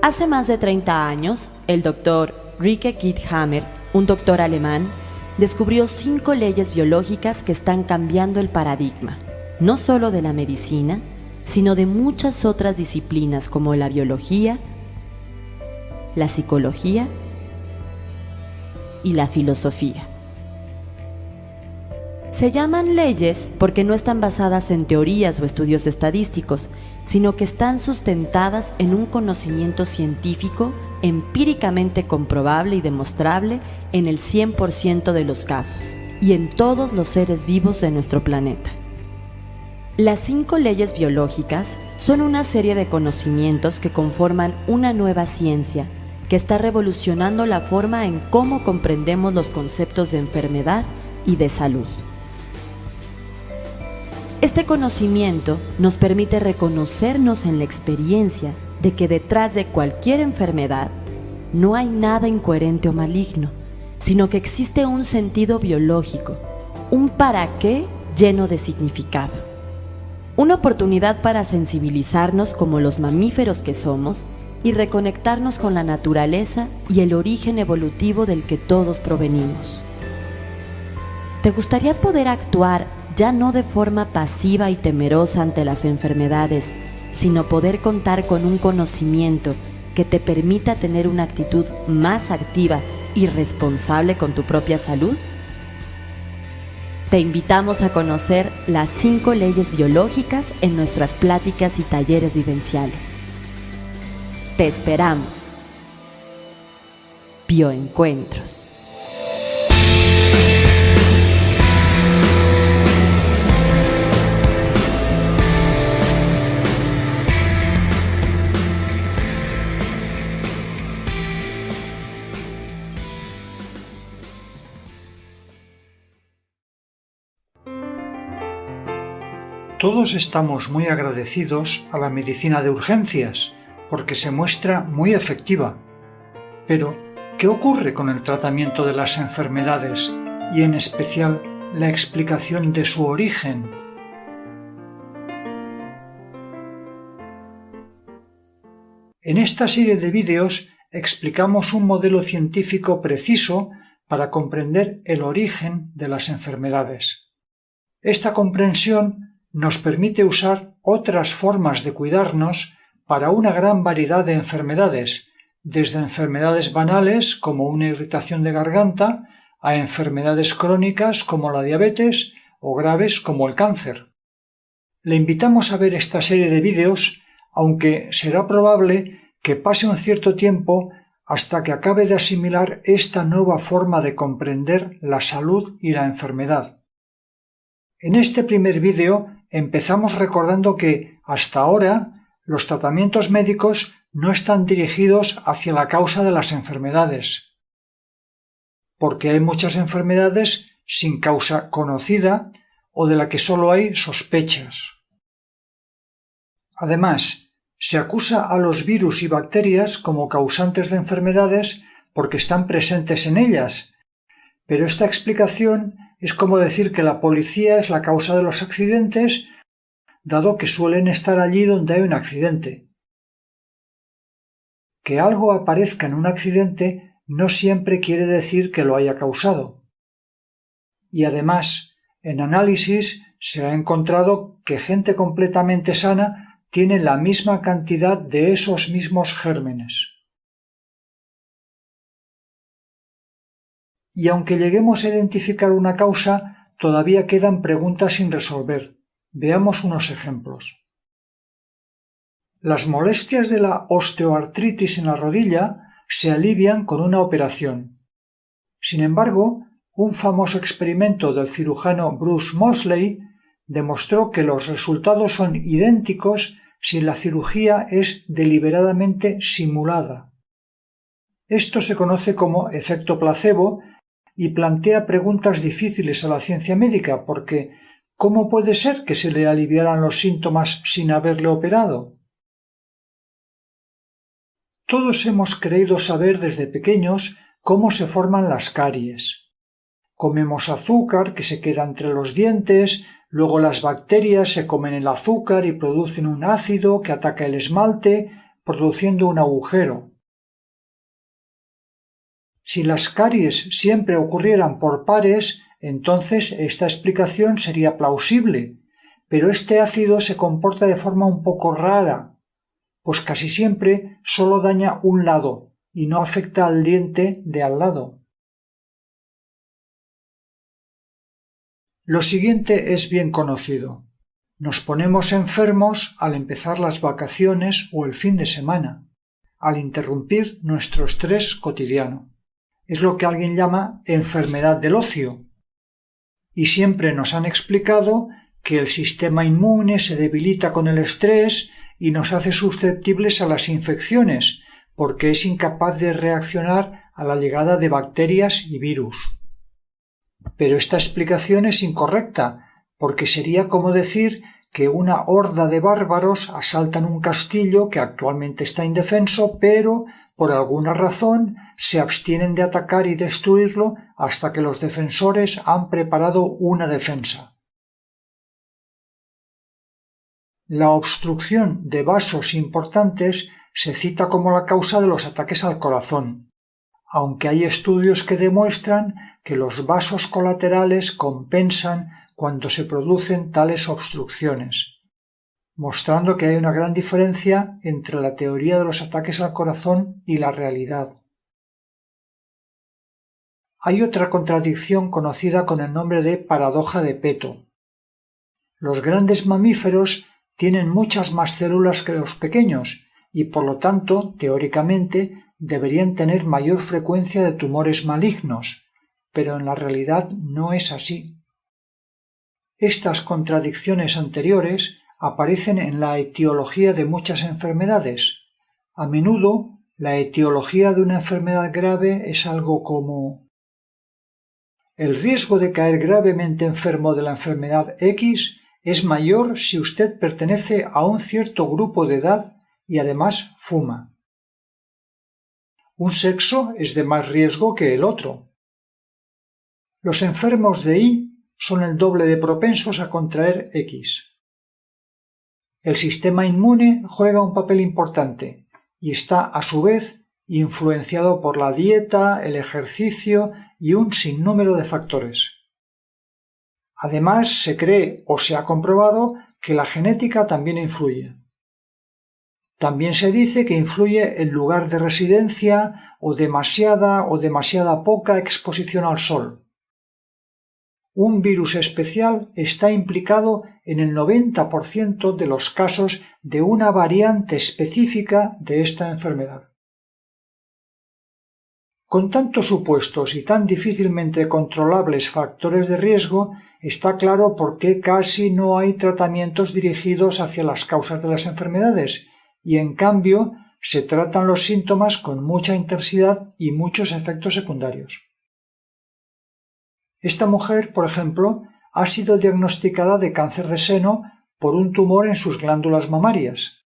Hace más de 30 años, el doctor Rike Kitthammer, un doctor alemán, descubrió 5 leyes biológicas que están cambiando el paradigma, no solo de la medicina, sino de muchas otras disciplinas como la biología, la psicología y la filosofía. Se llaman leyes porque no están basadas en teorías o estudios estadísticos, sino que están sustentadas en un conocimiento científico empíricamente comprobable y demostrable en el 100% de los casos y en todos los seres vivos de nuestro planeta. Las 5 leyes biológicas son una serie de conocimientos que conforman una nueva ciencia que está revolucionando la forma en cómo comprendemos los conceptos de enfermedad y de salud. Este conocimiento nos permite reconocernos en la experiencia de que detrás de cualquier enfermedad no hay nada incoherente o maligno, sino que existe un sentido biológico, un para qué lleno de significado. Una oportunidad para sensibilizarnos como los mamíferos que somos y reconectarnos con la naturaleza y el origen evolutivo del que todos provenimos. ¿Te gustaría poder actuar ya no de forma pasiva y temerosa ante las enfermedades, sino poder contar con un conocimiento que te permita tener una actitud más activa y responsable con tu propia salud? Te invitamos a conocer las 5 leyes biológicas en nuestras pláticas y talleres vivenciales. Te esperamos. Bioencuentros. Todos estamos muy agradecidos a la medicina de urgencias porque se muestra muy efectiva. Pero, ¿qué ocurre con el tratamiento de las enfermedades y en especial la explicación de su origen? En esta serie de vídeos explicamos un modelo científico preciso para comprender el origen de las enfermedades. Esta comprensión nos permite usar otras formas de cuidarnos para una gran variedad de enfermedades, desde enfermedades banales como una irritación de garganta a enfermedades crónicas como la diabetes o graves como el cáncer. Le invitamos a ver esta serie de vídeos, aunque será probable que pase un cierto tiempo hasta que acabe de asimilar esta nueva forma de comprender la salud y la enfermedad. En este primer vídeo empezamos recordando que, hasta ahora, los tratamientos médicos no están dirigidos hacia la causa de las enfermedades, porque hay muchas enfermedades sin causa conocida o de la que solo hay sospechas. Además, se acusa a los virus y bacterias como causantes de enfermedades porque están presentes en ellas, pero esta explicación es como decir que la policía es la causa de los accidentes, dado que suelen estar allí donde hay un accidente. Que algo aparezca en un accidente no siempre quiere decir que lo haya causado. Y además, en análisis se ha encontrado que gente completamente sana tiene la misma cantidad de esos mismos gérmenes. Y aunque lleguemos a identificar una causa, todavía quedan preguntas sin resolver. Veamos unos ejemplos. Las molestias de la osteoartritis en la rodilla se alivian con una operación. Sin embargo, un famoso experimento del cirujano Bruce Moseley demostró que los resultados son idénticos si la cirugía es deliberadamente simulada. Esto se conoce como efecto placebo y plantea preguntas difíciles a la ciencia médica porque ¿cómo puede ser que se le aliviaran los síntomas sin haberle operado? Todos hemos creído saber desde pequeños cómo se forman las caries. Comemos azúcar que se queda entre los dientes, luego las bacterias se comen el azúcar y producen un ácido que ataca el esmalte, produciendo un agujero. Si las caries siempre ocurrieran por pares, entonces esta explicación sería plausible, pero este ácido se comporta de forma un poco rara, pues casi siempre solo daña un lado y no afecta al diente de al lado. Lo siguiente es bien conocido. Nos ponemos enfermos al empezar las vacaciones o el fin de semana, al interrumpir nuestro estrés cotidiano. Es lo que alguien llama enfermedad del ocio. Y siempre nos han explicado que el sistema inmune se debilita con el estrés y nos hace susceptibles a las infecciones, porque es incapaz de reaccionar a la llegada de bacterias y virus. Pero esta explicación es incorrecta, porque sería como decir que una horda de bárbaros asaltan un castillo que actualmente está indefenso, pero por alguna razón se abstienen de atacar y destruirlo hasta que los defensores han preparado una defensa. La obstrucción de vasos importantes se cita como la causa de los ataques al corazón, aunque hay estudios que demuestran que los vasos colaterales compensan cuando se producen tales obstrucciones, mostrando que hay una gran diferencia entre la teoría de los ataques al corazón y la realidad. Hay otra contradicción conocida con el nombre de paradoja de Peto. Los grandes mamíferos tienen muchas más células que los pequeños y, por lo tanto, teóricamente, deberían tener mayor frecuencia de tumores malignos, pero en la realidad no es así. Estas contradicciones anteriores aparecen en la etiología de muchas enfermedades. A menudo, la etiología de una enfermedad grave es algo como: el riesgo de caer gravemente enfermo de la enfermedad X es mayor si usted pertenece a un cierto grupo de edad y además fuma. Un sexo es de más riesgo que el otro. Los enfermos de Y son el doble de propensos a contraer X. El sistema inmune juega un papel importante y está, a su vez, influenciado por la dieta, el ejercicio y un sinnúmero de factores. Además, se cree o se ha comprobado que la genética también influye. También se dice que influye el lugar de residencia o demasiada poca exposición al sol. Un virus especial está implicado en el 90% de los casos de una variante específica de esta enfermedad. Con tantos supuestos y tan difícilmente controlables factores de riesgo, está claro por qué casi no hay tratamientos dirigidos hacia las causas de las enfermedades, y en cambio se tratan los síntomas con mucha intensidad y muchos efectos secundarios. Esta mujer, por ejemplo, ha sido diagnosticada de cáncer de seno por un tumor en sus glándulas mamarias.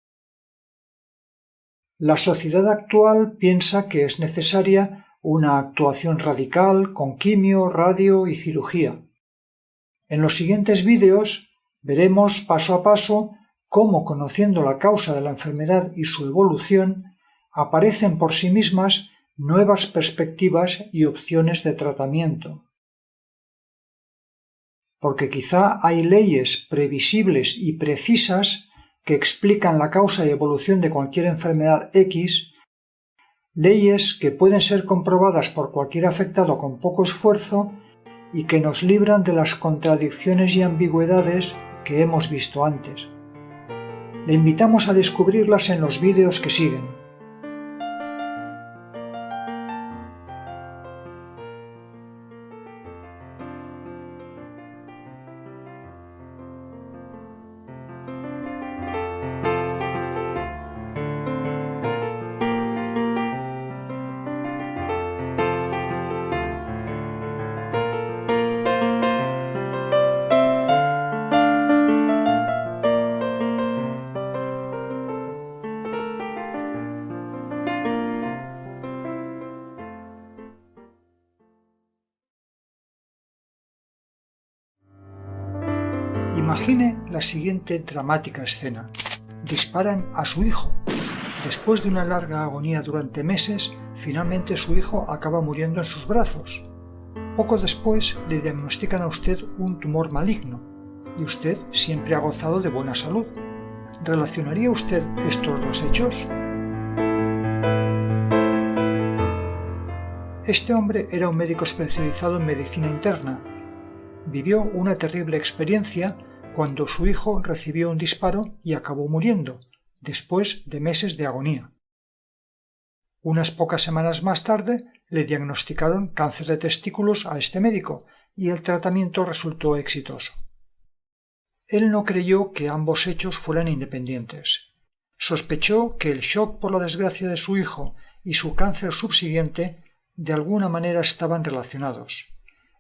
La sociedad actual piensa que es necesaria una actuación radical con quimio, radio y cirugía. En los siguientes vídeos veremos paso a paso cómo, conociendo la causa de la enfermedad y su evolución, aparecen por sí mismas nuevas perspectivas y opciones de tratamiento. Porque quizá hay leyes previsibles y precisas que explican la causa y evolución de cualquier enfermedad X, leyes que pueden ser comprobadas por cualquier afectado con poco esfuerzo y que nos libran de las contradicciones y ambigüedades que hemos visto antes. Le invitamos a descubrirlas en los vídeos que siguen. Imagine la siguiente dramática escena. Disparan a su hijo. Después de una larga agonía durante meses, finalmente su hijo acaba muriendo en sus brazos. Poco después le diagnostican a usted un tumor maligno y usted siempre ha gozado de buena salud. ¿Relacionaría usted estos dos hechos? Este hombre era un médico especializado en medicina interna. Vivió una terrible experiencia cuando su hijo recibió un disparo y acabó muriendo, después de meses de agonía. Unas pocas semanas más tarde le diagnosticaron cáncer de testículos a este médico y el tratamiento resultó exitoso. Él no creyó que ambos hechos fueran independientes. Sospechó que el shock por la desgracia de su hijo y su cáncer subsiguiente de alguna manera estaban relacionados,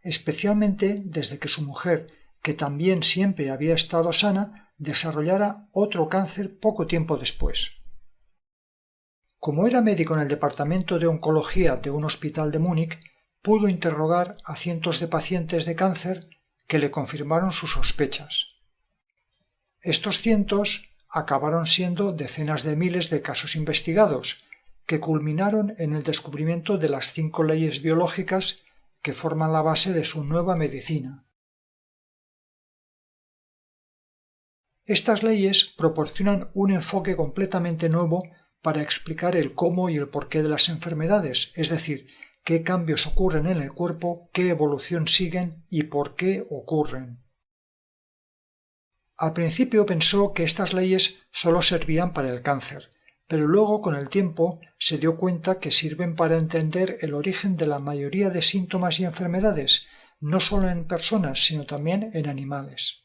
especialmente desde que su mujer, que también siempre había estado sana, desarrollara otro cáncer poco tiempo después. Como era médico en el departamento de oncología de un hospital de Múnich, pudo interrogar a cientos de pacientes de cáncer que le confirmaron sus sospechas. Estos cientos acabaron siendo decenas de miles de casos investigados, que culminaron en el descubrimiento de las 5 leyes biológicas que forman la base de su nueva medicina. Estas leyes proporcionan un enfoque completamente nuevo para explicar el cómo y el porqué de las enfermedades, es decir, qué cambios ocurren en el cuerpo, qué evolución siguen y por qué ocurren. Al principio pensó que estas leyes solo servían para el cáncer, pero luego con el tiempo se dio cuenta que sirven para entender el origen de la mayoría de síntomas y enfermedades, no solo en personas, sino también en animales.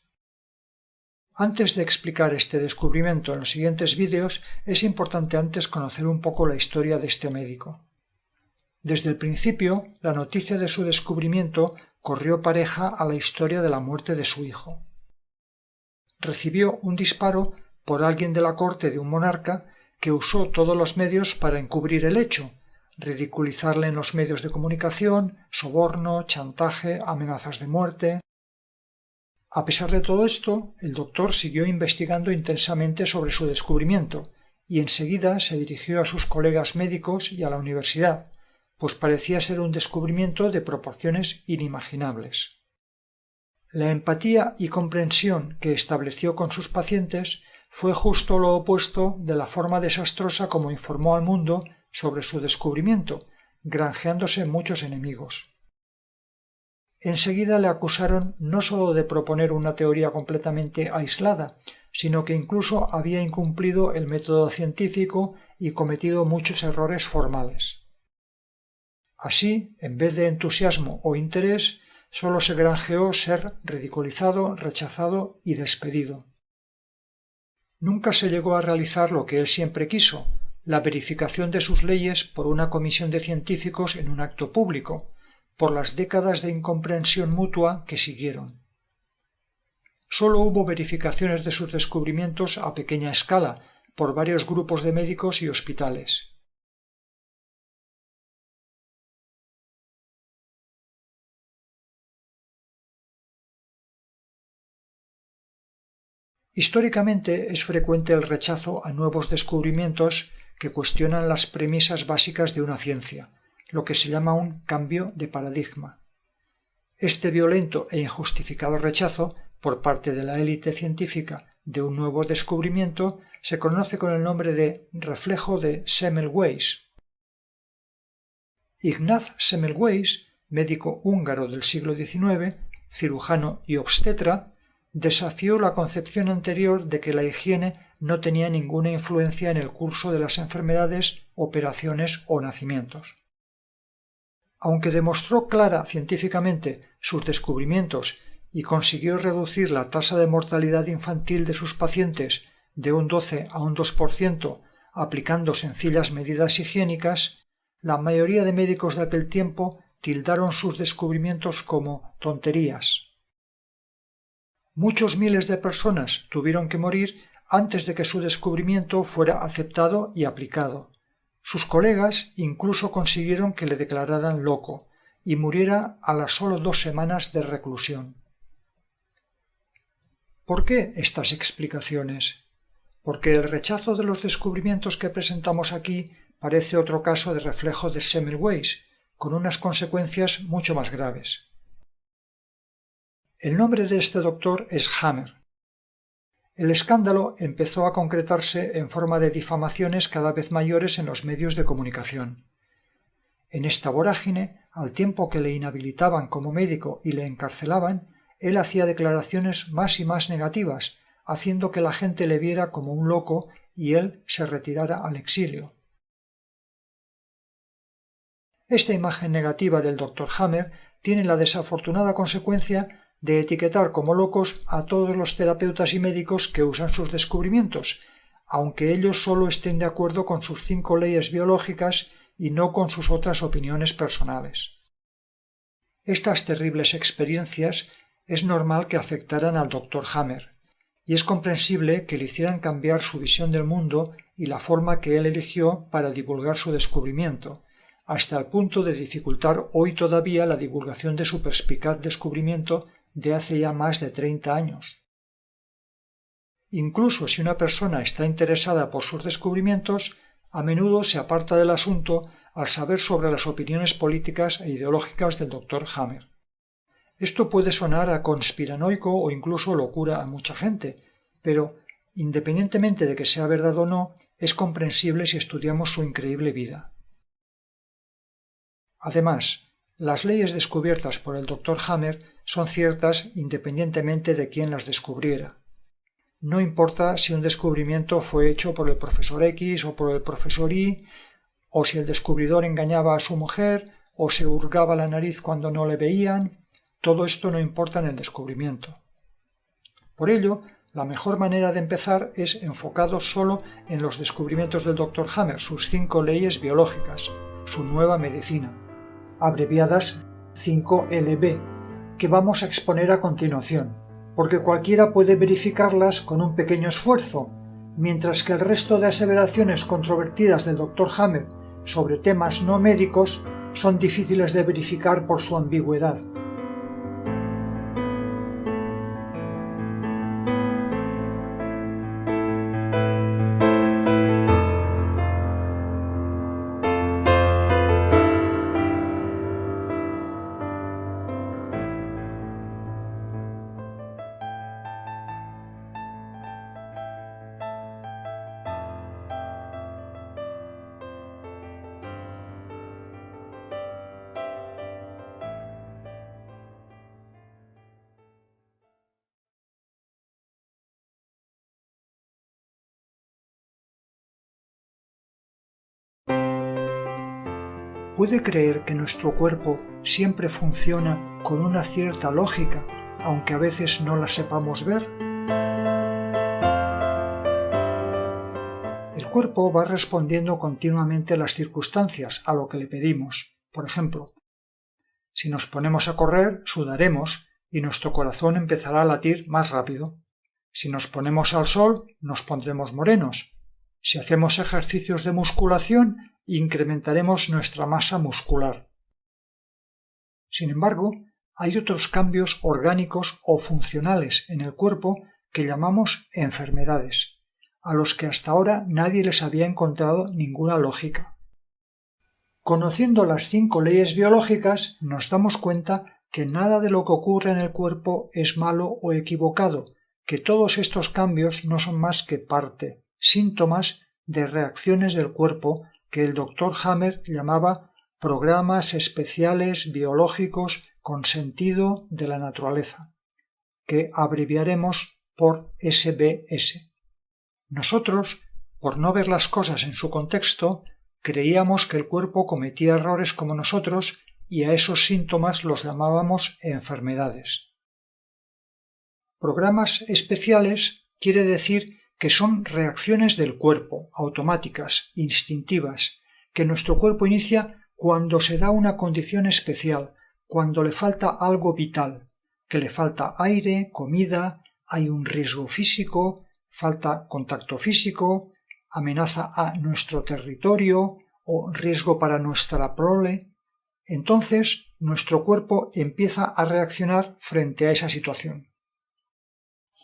Antes de explicar este descubrimiento en los siguientes vídeos, es importante antes conocer un poco la historia de este médico. Desde el principio, la noticia de su descubrimiento corrió pareja a la historia de la muerte de su hijo. Recibió un disparo por alguien de la corte de un monarca que usó todos los medios para encubrir el hecho, ridiculizarle en los medios de comunicación, soborno, chantaje, amenazas de muerte. A pesar de todo esto, el doctor siguió investigando intensamente sobre su descubrimiento y enseguida se dirigió a sus colegas médicos y a la universidad, pues parecía ser un descubrimiento de proporciones inimaginables. La empatía y comprensión que estableció con sus pacientes fue justo lo opuesto de la forma desastrosa como informó al mundo sobre su descubrimiento, granjeándose muchos enemigos. Enseguida le acusaron no sólo de proponer una teoría completamente aislada, sino que incluso había incumplido el método científico y cometido muchos errores formales. Así, en vez de entusiasmo o interés, sólo se granjeó ser ridiculizado, rechazado y despedido. Nunca se llegó a realizar lo que él siempre quiso, la verificación de sus leyes por una comisión de científicos en un acto público, por las décadas de incomprensión mutua que siguieron. Solo hubo verificaciones de sus descubrimientos a pequeña escala, por varios grupos de médicos y hospitales. Históricamente es frecuente el rechazo a nuevos descubrimientos que cuestionan las premisas básicas de una ciencia, lo que se llama un cambio de paradigma. Este violento e injustificado rechazo por parte de la élite científica de un nuevo descubrimiento se conoce con el nombre de reflejo de Semmelweis. Ignaz Semmelweis, médico húngaro del siglo XIX, cirujano y obstetra, desafió la concepción anterior de que la higiene no tenía ninguna influencia en el curso de las enfermedades, operaciones o nacimientos. Aunque demostró clara científicamente sus descubrimientos y consiguió reducir la tasa de mortalidad infantil de sus pacientes de un 12 a un 2% aplicando sencillas medidas higiénicas, la mayoría de médicos de aquel tiempo tildaron sus descubrimientos como tonterías. Muchos miles de personas tuvieron que morir antes de que su descubrimiento fuera aceptado y aplicado. Sus colegas incluso consiguieron que le declararan loco y muriera a las solo 2 semanas de reclusión. ¿Por qué estas explicaciones? porque el rechazo de los descubrimientos que presentamos aquí parece otro caso de reflejo de Semmelweis, con unas consecuencias mucho más graves. El nombre de este doctor es Hammer. El escándalo empezó a concretarse en forma de difamaciones cada vez mayores en los medios de comunicación. En esta vorágine, al tiempo que le inhabilitaban como médico y le encarcelaban, él hacía declaraciones más y más negativas, haciendo que la gente le viera como un loco y él se retirara al exilio. Esta imagen negativa del Dr. Hammer tiene la desafortunada consecuencia de etiquetar como locos a todos los terapeutas y médicos que usan sus descubrimientos, aunque ellos solo estén de acuerdo con sus 5 leyes biológicas y no con sus otras opiniones personales. Estas terribles experiencias es normal que afectaran al Dr. Hammer, y es comprensible que le hicieran cambiar su visión del mundo y la forma que él eligió para divulgar su descubrimiento, hasta el punto de dificultar hoy todavía la divulgación de su perspicaz descubrimiento de hace ya más de 30 años. Incluso si una persona está interesada por sus descubrimientos, a menudo se aparta del asunto al saber sobre las opiniones políticas e ideológicas del Dr. Hammer. Esto puede sonar a conspiranoico o incluso locura a mucha gente, pero, independientemente de que sea verdad o no, es comprensible si estudiamos su increíble vida. Además, las leyes descubiertas por el Dr. Hammer son ciertas independientemente de quién las descubriera. No importa si un descubrimiento fue hecho por el profesor X o por el profesor Y, o si el descubridor engañaba a su mujer o se hurgaba la nariz cuando no le veían, todo esto no importa en el descubrimiento. Por ello, la mejor manera de empezar es enfocado solo en los descubrimientos del Dr. Hammer, sus 5 leyes biológicas, su nueva medicina, abreviadas 5LB, que vamos a exponer a continuación, porque cualquiera puede verificarlas con un pequeño esfuerzo, mientras que el resto de aseveraciones controvertidas del Dr. Hammer sobre temas no médicos son difíciles de verificar por su ambigüedad. ¿Puede creer que nuestro cuerpo siempre funciona con una cierta lógica, aunque a veces no la sepamos ver? El cuerpo va respondiendo continuamente a las circunstancias, a lo que le pedimos. Por ejemplo, si nos ponemos a correr, sudaremos y nuestro corazón empezará a latir más rápido. Si nos ponemos al sol, nos pondremos morenos. Si hacemos ejercicios de musculación, incrementaremos nuestra masa muscular. Sin embargo, hay otros cambios orgánicos o funcionales en el cuerpo que llamamos enfermedades, a los que hasta ahora nadie les había encontrado ninguna lógica. Conociendo las 5 leyes biológicas, nos damos cuenta que nada de lo que ocurre en el cuerpo es malo o equivocado, que todos estos cambios no son más que síntomas de reacciones del cuerpo que el Dr. Hammer llamaba programas especiales biológicos con sentido de la naturaleza, que abreviaremos por SBS. Nosotros, por no ver las cosas en su contexto, creíamos que el cuerpo cometía errores como nosotros y a esos síntomas los llamábamos enfermedades. Programas especiales quiere decir que son reacciones del cuerpo, automáticas, instintivas, que nuestro cuerpo inicia cuando se da una condición especial, cuando le falta algo vital, que le falta aire, comida, hay un riesgo físico, falta contacto físico, amenaza a nuestro territorio o riesgo para nuestra prole. Entonces, nuestro cuerpo empieza a reaccionar frente a esa situación.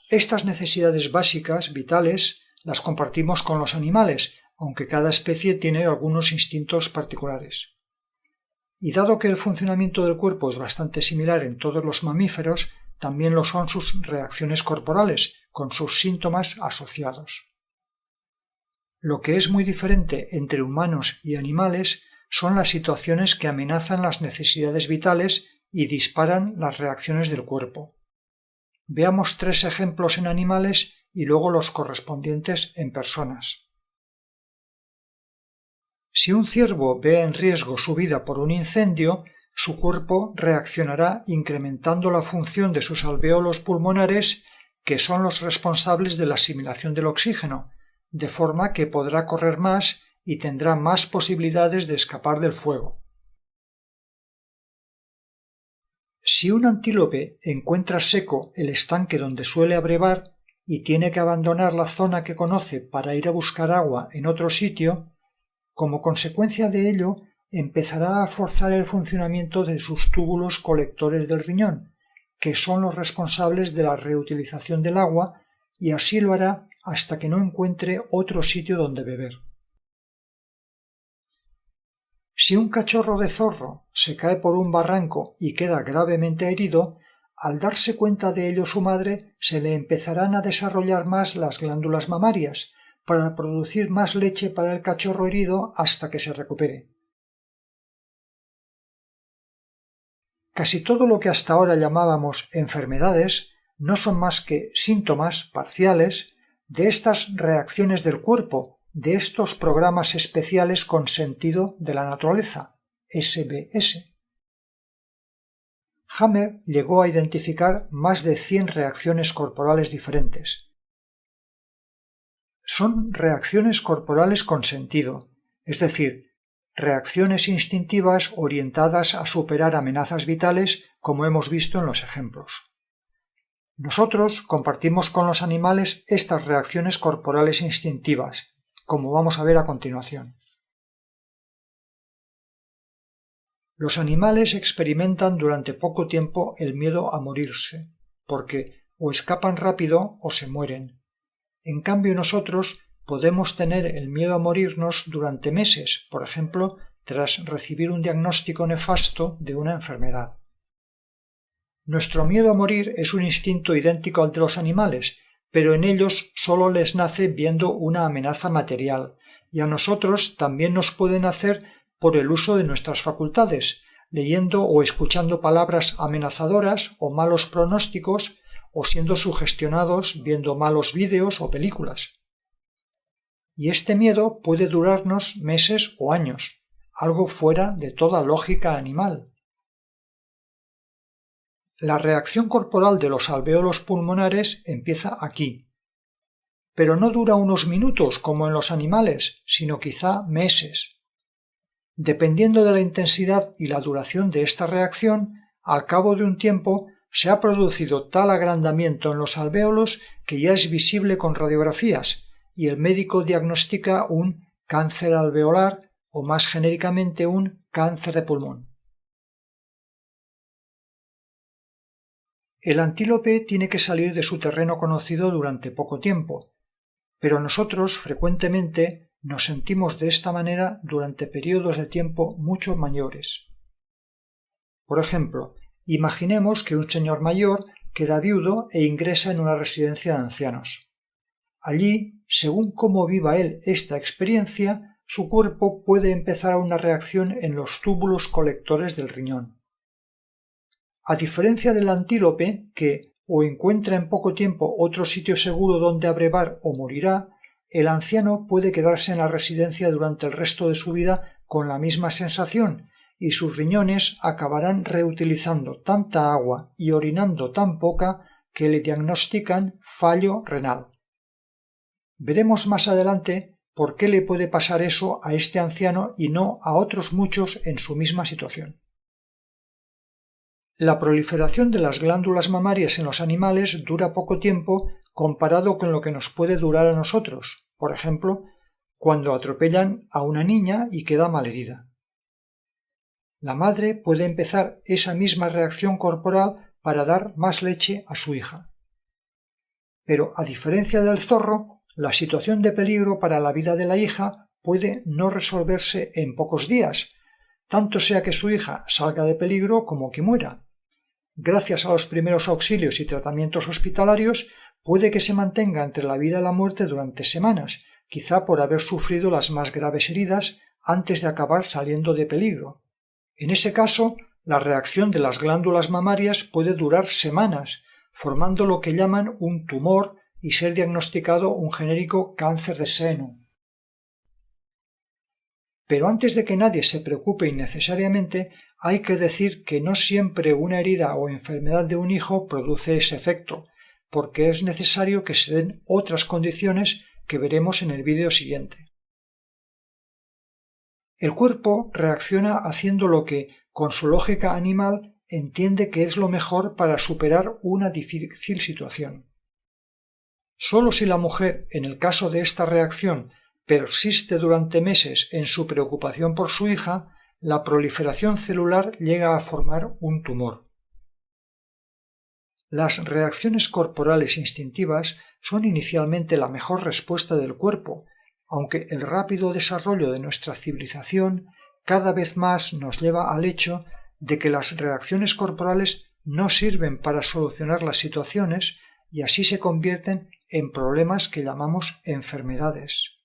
Estas necesidades básicas, vitales, las compartimos con los animales, aunque cada especie tiene algunos instintos particulares. Y dado que el funcionamiento del cuerpo es bastante similar en todos los mamíferos, también lo son sus reacciones corporales, con sus síntomas asociados. Lo que es muy diferente entre humanos y animales son las situaciones que amenazan las necesidades vitales y disparan las reacciones del cuerpo. Veamos 3 ejemplos en animales y luego los correspondientes en personas. Si un ciervo ve en riesgo su vida por un incendio, su cuerpo reaccionará incrementando la función de sus alvéolos pulmonares, que son los responsables de la asimilación del oxígeno, de forma que podrá correr más y tendrá más posibilidades de escapar del fuego. Si un antílope encuentra seco el estanque donde suele abrevar y tiene que abandonar la zona que conoce para ir a buscar agua en otro sitio, como consecuencia de ello empezará a forzar el funcionamiento de sus túbulos colectores del riñón, que son los responsables de la reutilización del agua, y así lo hará hasta que no encuentre otro sitio donde beber. Si un cachorro de zorro se cae por un barranco y queda gravemente herido, al darse cuenta de ello su madre se le empezarán a desarrollar más las glándulas mamarias para producir más leche para el cachorro herido hasta que se recupere. Casi todo lo que hasta ahora llamábamos enfermedades no son más que síntomas parciales de estas reacciones del cuerpo, de estos programas especiales con sentido de la naturaleza, SBS. Hammer llegó a identificar más de 100 reacciones corporales diferentes. Son reacciones corporales con sentido, es decir, reacciones instintivas orientadas a superar amenazas vitales, como hemos visto en los ejemplos. Nosotros compartimos con los animales estas reacciones corporales instintivas, como vamos a ver a continuación. Los animales experimentan durante poco tiempo el miedo a morirse, porque o escapan rápido o se mueren. En cambio, nosotros podemos tener el miedo a morirnos durante meses, por ejemplo, tras recibir un diagnóstico nefasto de una enfermedad. Nuestro miedo a morir es un instinto idéntico al de los animales, pero en ellos solo les nace viendo una amenaza material, y a nosotros también nos puede nacer por el uso de nuestras facultades, leyendo o escuchando palabras amenazadoras o malos pronósticos, o siendo sugestionados viendo malos vídeos o películas. Y este miedo puede durarnos meses o años, algo fuera de toda lógica animal. La reacción corporal de los alvéolos pulmonares empieza aquí, pero no dura unos minutos como en los animales, sino quizá meses. Dependiendo de la intensidad y la duración de esta reacción, al cabo de un tiempo se ha producido tal agrandamiento en los alvéolos que ya es visible con radiografías y el médico diagnostica un cáncer alveolar o más genéricamente un cáncer de pulmón. El antílope tiene que salir de su terreno conocido durante poco tiempo, pero nosotros frecuentemente nos sentimos de esta manera durante periodos de tiempo mucho mayores. Por ejemplo, imaginemos que un señor mayor queda viudo e ingresa en una residencia de ancianos. Allí, según cómo viva él esta experiencia, su cuerpo puede empezar una reacción en los túbulos colectores del riñón. A diferencia del antílope, que o encuentra en poco tiempo otro sitio seguro donde abrevar o morirá, el anciano puede quedarse en la residencia durante el resto de su vida con la misma sensación, y sus riñones acabarán reutilizando tanta agua y orinando tan poca que le diagnostican fallo renal. Veremos más adelante por qué le puede pasar eso a este anciano y no a otros muchos en su misma situación. La proliferación de las glándulas mamarias en los animales dura poco tiempo comparado con lo que nos puede durar a nosotros, por ejemplo, cuando atropellan a una niña y queda malherida. La madre puede empezar esa misma reacción corporal para dar más leche a su hija. Pero, a diferencia del zorro, la situación de peligro para la vida de la hija puede no resolverse en pocos días, tanto sea que su hija salga de peligro como que muera. Gracias a los primeros auxilios y tratamientos hospitalarios, puede que se mantenga entre la vida y la muerte durante semanas, quizá por haber sufrido las más graves heridas antes de acabar saliendo de peligro. En ese caso, la reacción de las glándulas mamarias puede durar semanas, formando lo que llaman un tumor y ser diagnosticado un genérico cáncer de seno. Pero antes de que nadie se preocupe innecesariamente, hay que decir que no siempre una herida o enfermedad de un hijo produce ese efecto, porque es necesario que se den otras condiciones que veremos en el vídeo siguiente. El cuerpo reacciona haciendo lo que, con su lógica animal, entiende que es lo mejor para superar una difícil situación. Solo si la mujer, en el caso de esta reacción, persiste durante meses en su preocupación por su hija, la proliferación celular llega a formar un tumor. Las reacciones corporales instintivas son inicialmente la mejor respuesta del cuerpo, aunque el rápido desarrollo de nuestra civilización cada vez más nos lleva al hecho de que las reacciones corporales no sirven para solucionar las situaciones y así se convierten en problemas que llamamos enfermedades.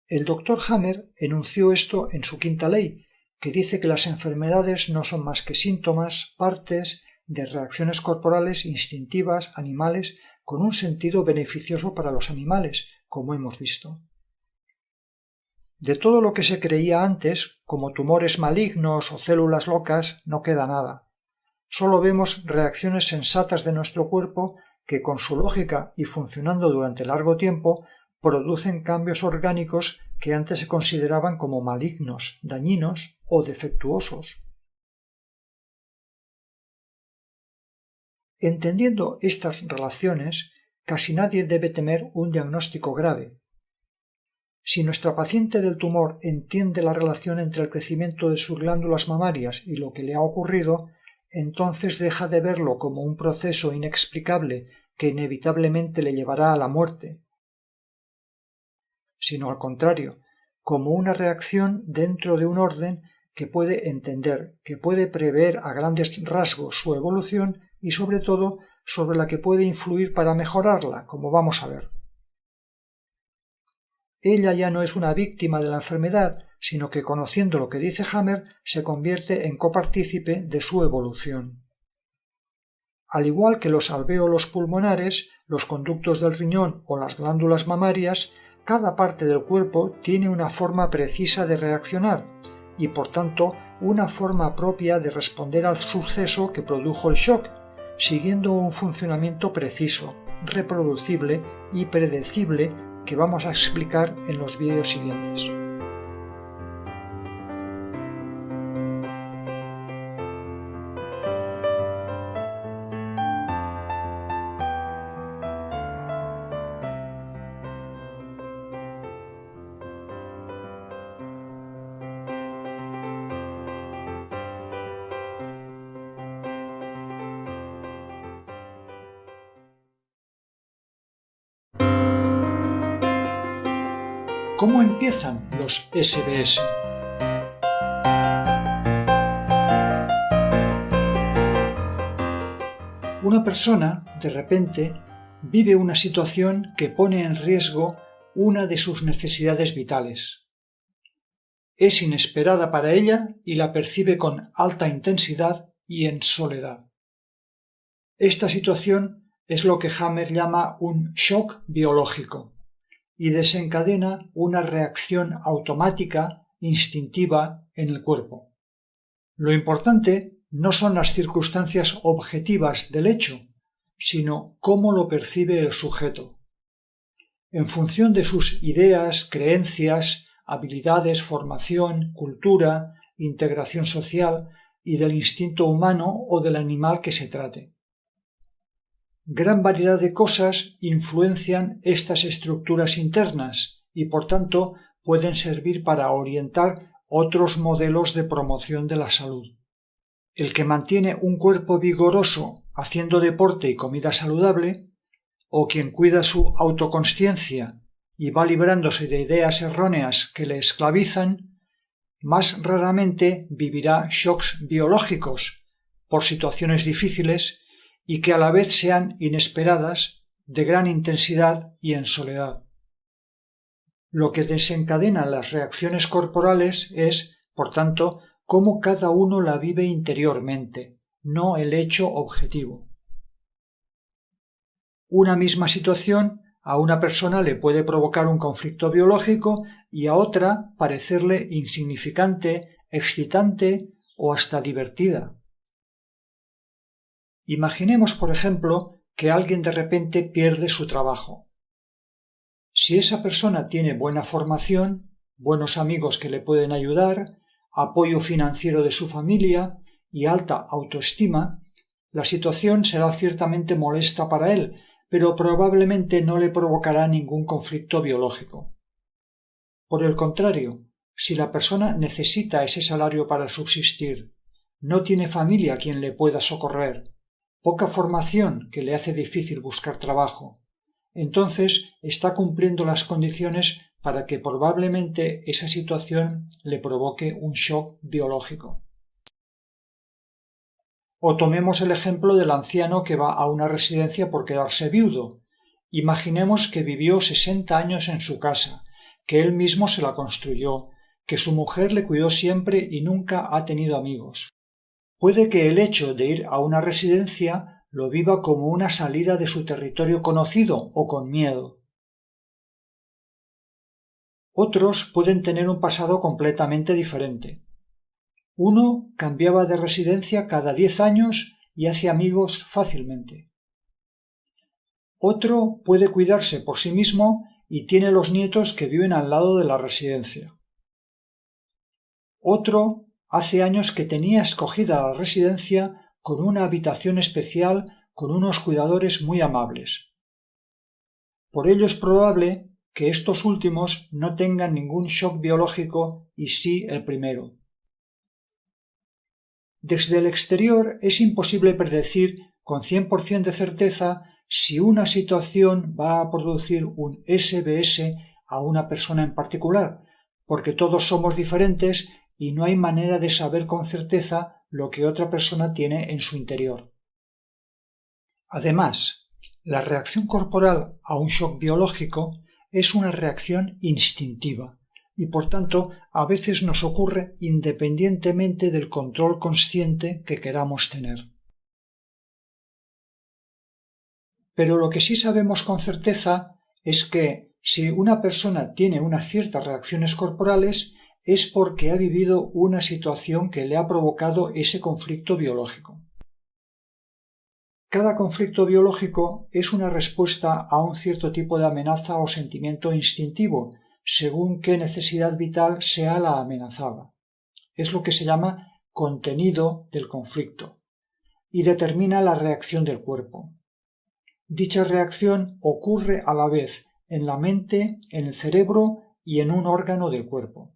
El Dr. Hammer enunció esto en su quinta ley, que dice que las enfermedades no son más que síntomas, partes de reacciones corporales instintivas, animales, con un sentido beneficioso para los animales, como hemos visto. De todo lo que se creía antes, como tumores malignos o células locas, no queda nada. Solo vemos reacciones sensatas de nuestro cuerpo que, con su lógica y funcionando durante largo tiempo, producen cambios orgánicos que antes se consideraban como malignos, dañinos o defectuosos. Entendiendo estas relaciones, casi nadie debe temer un diagnóstico grave. Si nuestra paciente del tumor entiende la relación entre el crecimiento de sus glándulas mamarias y lo que le ha ocurrido, entonces deja de verlo como un proceso inexplicable que inevitablemente le llevará a la muerte, sino al contrario, como una reacción dentro de un orden que puede entender, que puede prever a grandes rasgos su evolución y sobre todo sobre la que puede influir para mejorarla, como vamos a ver. Ella ya no es una víctima de la enfermedad, sino que, conociendo lo que dice Hammer, se convierte en copartícipe de su evolución. Al igual que los alvéolos pulmonares, los conductos del riñón o las glándulas mamarias, cada parte del cuerpo tiene una forma precisa de reaccionar y, por tanto, una forma propia de responder al suceso que produjo el shock, siguiendo un funcionamiento preciso, reproducible y predecible que vamos a explicar en los vídeos siguientes. ¿Cómo empiezan los SBS? Una persona, de repente, vive una situación que pone en riesgo una de sus necesidades vitales. Es inesperada para ella y la percibe con alta intensidad y en soledad. Esta situación es lo que Hammer llama un shock biológico y desencadena una reacción automática, instintiva en el cuerpo. Lo importante no son las circunstancias objetivas del hecho, sino cómo lo percibe el sujeto. En función de sus ideas, creencias, habilidades, formación, cultura, integración social y del instinto humano o del animal que se trate. Gran variedad de cosas influencian estas estructuras internas y, por tanto, pueden servir para orientar otros modelos de promoción de la salud. El que mantiene un cuerpo vigoroso haciendo deporte y comida saludable o quien cuida su autoconsciencia y va librándose de ideas erróneas que le esclavizan, más raramente vivirá shocks biológicos por situaciones difíciles y que a la vez sean inesperadas, de gran intensidad y en soledad. Lo que desencadena las reacciones corporales es, por tanto, cómo cada uno la vive interiormente, no el hecho objetivo. Una misma situación a una persona le puede provocar un conflicto biológico y a otra parecerle insignificante, excitante o hasta divertida. Imaginemos, por ejemplo, que alguien de repente pierde su trabajo. Si esa persona tiene buena formación, buenos amigos que le pueden ayudar, apoyo financiero de su familia y alta autoestima, la situación será ciertamente molesta para él, pero probablemente no le provocará ningún conflicto biológico. Por el contrario, si la persona necesita ese salario para subsistir, no tiene familia a quien le pueda socorrer, poca formación que le hace difícil buscar trabajo, entonces está cumpliendo las condiciones para que probablemente esa situación le provoque un shock biológico. O tomemos el ejemplo del anciano que va a una residencia por quedarse viudo. Imaginemos que vivió 60 años en su casa, que él mismo se la construyó, que su mujer le cuidó siempre y nunca ha tenido amigos. Puede que el hecho de ir a una residencia lo viva como una salida de su territorio conocido o con miedo. Otros pueden tener un pasado completamente diferente. Uno cambiaba de residencia cada 10 años y hace amigos fácilmente. Otro puede cuidarse por sí mismo y tiene los nietos que viven al lado de la residencia. Otro hace años que tenía escogida la residencia con una habitación especial con unos cuidadores muy amables. Por ello es probable que estos últimos no tengan ningún shock biológico y sí el primero. Desde el exterior es imposible predecir con 100% de certeza si una situación va a producir un SBS a una persona en particular, porque todos somos diferentes y no hay manera de saber con certeza lo que otra persona tiene en su interior. Además, la reacción corporal a un shock biológico es una reacción instintiva y por tanto a veces nos ocurre independientemente del control consciente que queramos tener. Pero lo que sí sabemos con certeza es que si una persona tiene unas ciertas reacciones corporales es porque ha vivido una situación que le ha provocado ese conflicto biológico. Cada conflicto biológico es una respuesta a un cierto tipo de amenaza o sentimiento instintivo, según qué necesidad vital sea la amenazada. Es lo que se llama contenido del conflicto y determina la reacción del cuerpo. Dicha reacción ocurre a la vez en la mente, en el cerebro y en un órgano del cuerpo.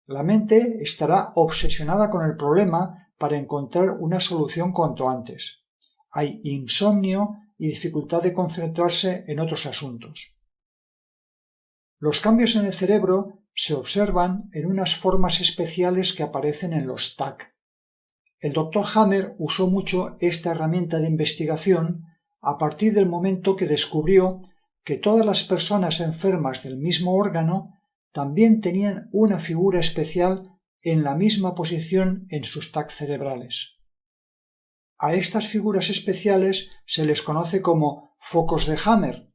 La mente estará obsesionada con el problema para encontrar una solución cuanto antes. Hay insomnio y dificultad de concentrarse en otros asuntos. Los cambios en el cerebro se observan en unas formas especiales que aparecen en los TAC. El Dr. Hammer usó mucho esta herramienta de investigación a partir del momento que descubrió que todas las personas enfermas del mismo órgano también tenían una figura especial en la misma posición en sus TAC cerebrales. A estas figuras especiales se les conoce como focos de Hammer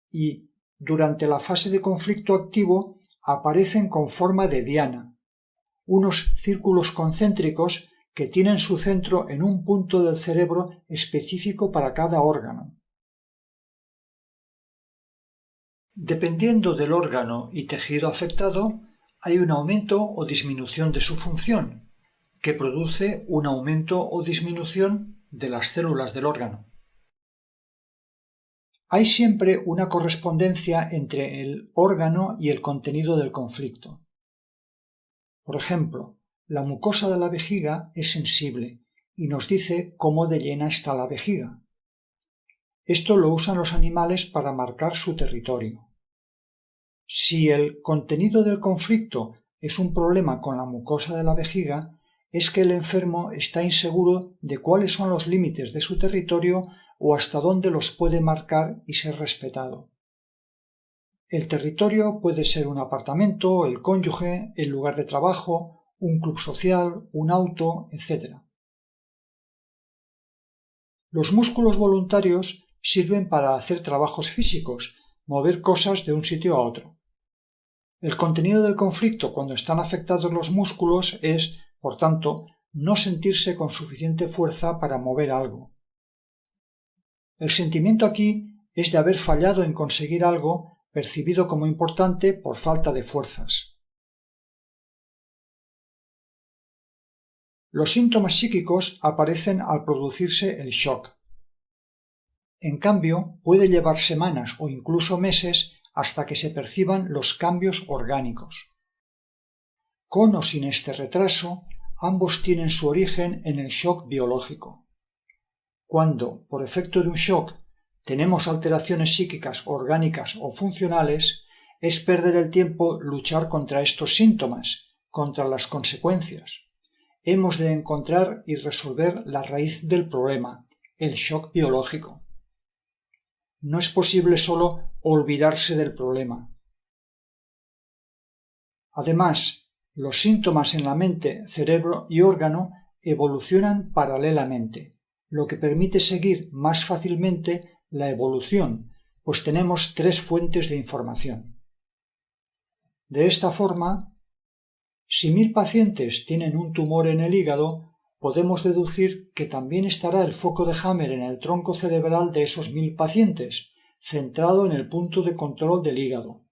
y, durante la fase de conflicto activo, aparecen con forma de diana, unos círculos concéntricos que tienen su centro en un punto del cerebro específico para cada órgano. Dependiendo del órgano y tejido afectado, hay un aumento o disminución de su función, que produce un aumento o disminución de las células del órgano. Hay siempre una correspondencia entre el órgano y el contenido del conflicto. Por ejemplo, la mucosa de la vejiga es sensible y nos dice cómo de llena está la vejiga. Esto lo usan los animales para marcar su territorio. Si el contenido del conflicto es un problema con la mucosa de la vejiga, es que el enfermo está inseguro de cuáles son los límites de su territorio o hasta dónde los puede marcar y ser respetado. El territorio puede ser un apartamento, el cónyuge, el lugar de trabajo, un club social, un auto, etc. Los músculos voluntarios sirven para hacer trabajos físicos, mover cosas de un sitio a otro. El contenido del conflicto cuando están afectados los músculos es, por tanto, no sentirse con suficiente fuerza para mover algo. El sentimiento aquí es de haber fallado en conseguir algo percibido como importante por falta de fuerzas. Los síntomas psíquicos aparecen al producirse el shock. En cambio, puede llevar semanas o incluso meses hasta que se perciban los cambios orgánicos. Con o sin este retraso, ambos tienen su origen en el shock biológico. Cuando, por efecto de un shock, tenemos alteraciones psíquicas, orgánicas o funcionales, es perder el tiempo luchar contra estos síntomas, contra las consecuencias. Hemos de encontrar y resolver la raíz del problema, el shock biológico. No es posible solo olvidarse del problema. Además, los síntomas en la mente, cerebro y órgano evolucionan paralelamente, lo que permite seguir más fácilmente la evolución, pues tenemos tres fuentes de información. De esta forma, si 1000 pacientes tienen un tumor en el hígado, podemos deducir que también estará el foco de Hammer en el tronco cerebral de esos 1000 pacientes, centrado en el punto de control del hígado,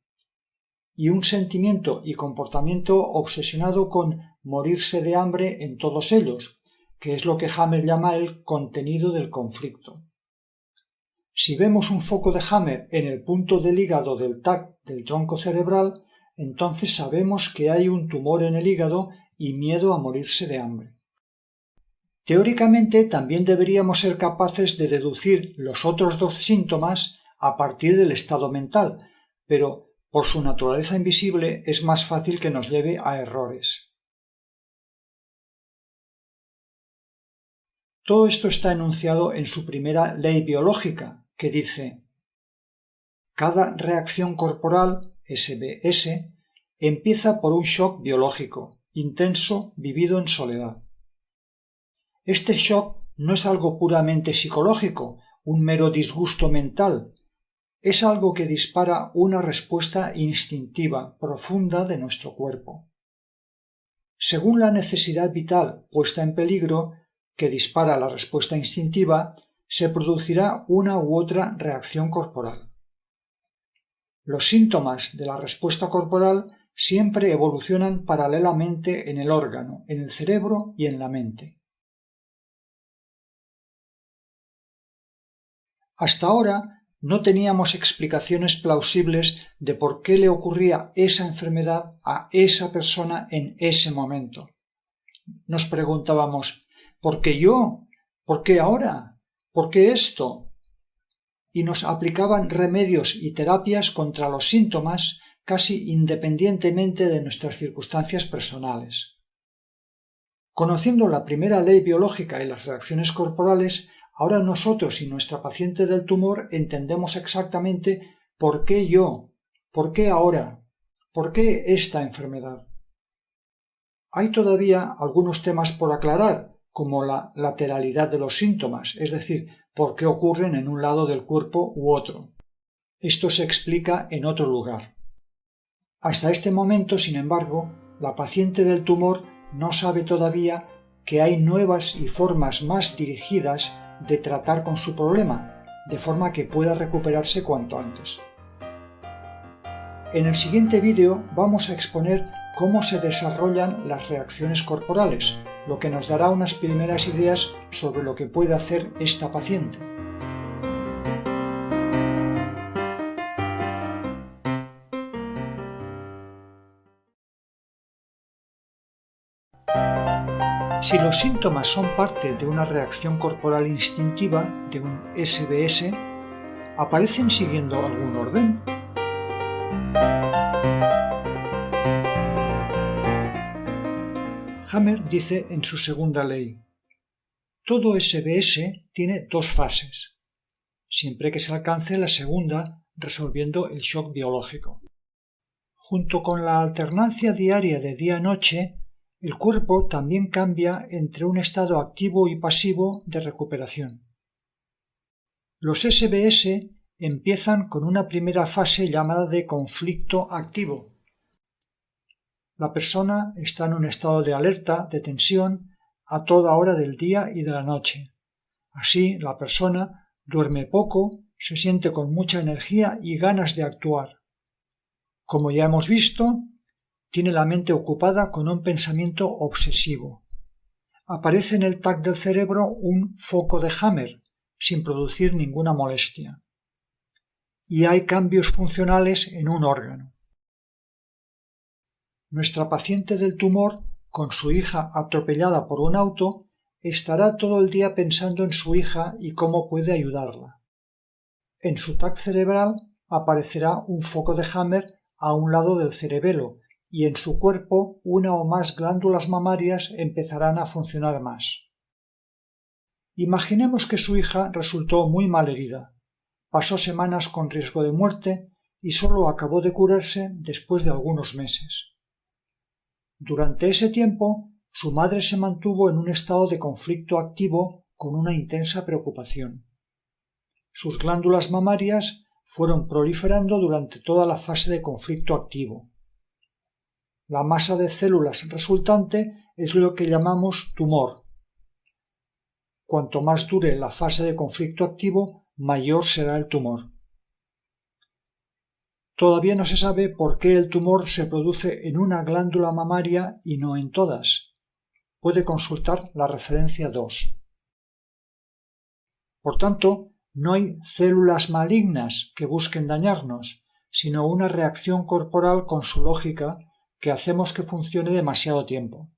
y un sentimiento y comportamiento obsesionado con morirse de hambre en todos ellos, que es lo que Hammer llama el contenido del conflicto. Si vemos un foco de Hammer en el punto del hígado del TAC del tronco cerebral, entonces sabemos que hay un tumor en el hígado y miedo a morirse de hambre. Teóricamente también deberíamos ser capaces de deducir los otros dos síntomas a partir del estado mental, pero por su naturaleza invisible es más fácil que nos lleve a errores. Todo esto está enunciado en su primera ley biológica, que dice: cada reacción corporal, SBS, empieza por un shock biológico, intenso, vivido en soledad. Este shock no es algo puramente psicológico, un mero disgusto mental, es algo que dispara una respuesta instintiva, profunda de nuestro cuerpo. Según la necesidad vital puesta en peligro, que dispara la respuesta instintiva, se producirá una u otra reacción corporal. Los síntomas de la respuesta corporal siempre evolucionan paralelamente en el órgano, en el cerebro y en la mente. Hasta ahora no teníamos explicaciones plausibles de por qué le ocurría esa enfermedad a esa persona en ese momento. Nos preguntábamos: ¿por qué yo? ¿Por qué ahora? ¿Por qué esto? Y nos aplicaban remedios y terapias contra los síntomas casi independientemente de nuestras circunstancias personales. Conociendo la primera ley biológica y las reacciones corporales, ahora nosotros y nuestra paciente del tumor entendemos exactamente por qué yo, por qué ahora, por qué esta enfermedad. Hay todavía algunos temas por aclarar, como la lateralidad de los síntomas, es decir, por qué ocurren en un lado del cuerpo u otro. Esto se explica en otro lugar. Hasta este momento, sin embargo, la paciente del tumor no sabe todavía que hay nuevas y formas más dirigidas de tratar con su problema, de forma que pueda recuperarse cuanto antes. En el siguiente vídeo vamos a exponer cómo se desarrollan las reacciones corporales, lo que nos dará unas primeras ideas sobre lo que puede hacer esta paciente. Si los síntomas son parte de una reacción corporal instintiva, de un SBS, ¿Aparecen siguiendo algún orden? Hammer dice en su segunda ley: todo SBS tiene dos fases, siempre que se alcance la segunda resolviendo el shock biológico. Junto con la alternancia diaria de día-noche, el cuerpo también cambia entre un estado activo y pasivo de recuperación. Los SBS empiezan con una primera fase llamada de conflicto activo. La persona está en un estado de alerta, de tensión, a toda hora del día y de la noche. Así, la persona duerme poco, se siente con mucha energía y ganas de actuar. Como ya hemos visto, tiene la mente ocupada con un pensamiento obsesivo. Aparece en el TAC del cerebro un foco de Hammer, sin producir ninguna molestia. Y hay cambios funcionales en un órgano. Nuestra paciente del tumor, con su hija atropellada por un auto, estará todo el día pensando en su hija y cómo puede ayudarla. En su TAC cerebral aparecerá un foco de Hammer a un lado del cerebelo y en su cuerpo una o más glándulas mamarias empezarán a funcionar más. Imaginemos que su hija resultó muy mal herida, pasó semanas con riesgo de muerte y solo acabó de curarse después de algunos meses. Durante ese tiempo, su madre se mantuvo en un estado de conflicto activo con una intensa preocupación. Sus glándulas mamarias fueron proliferando durante toda la fase de conflicto activo. La masa de células resultante es lo que llamamos tumor. Cuanto más dure la fase de conflicto activo, mayor será el tumor. Todavía no se sabe por qué el tumor se produce en una glándula mamaria y no en todas. Puede consultar la referencia 2. Por tanto, no hay células malignas que busquen dañarnos, sino una reacción corporal con su lógica que hacemos que funcione demasiado tiempo.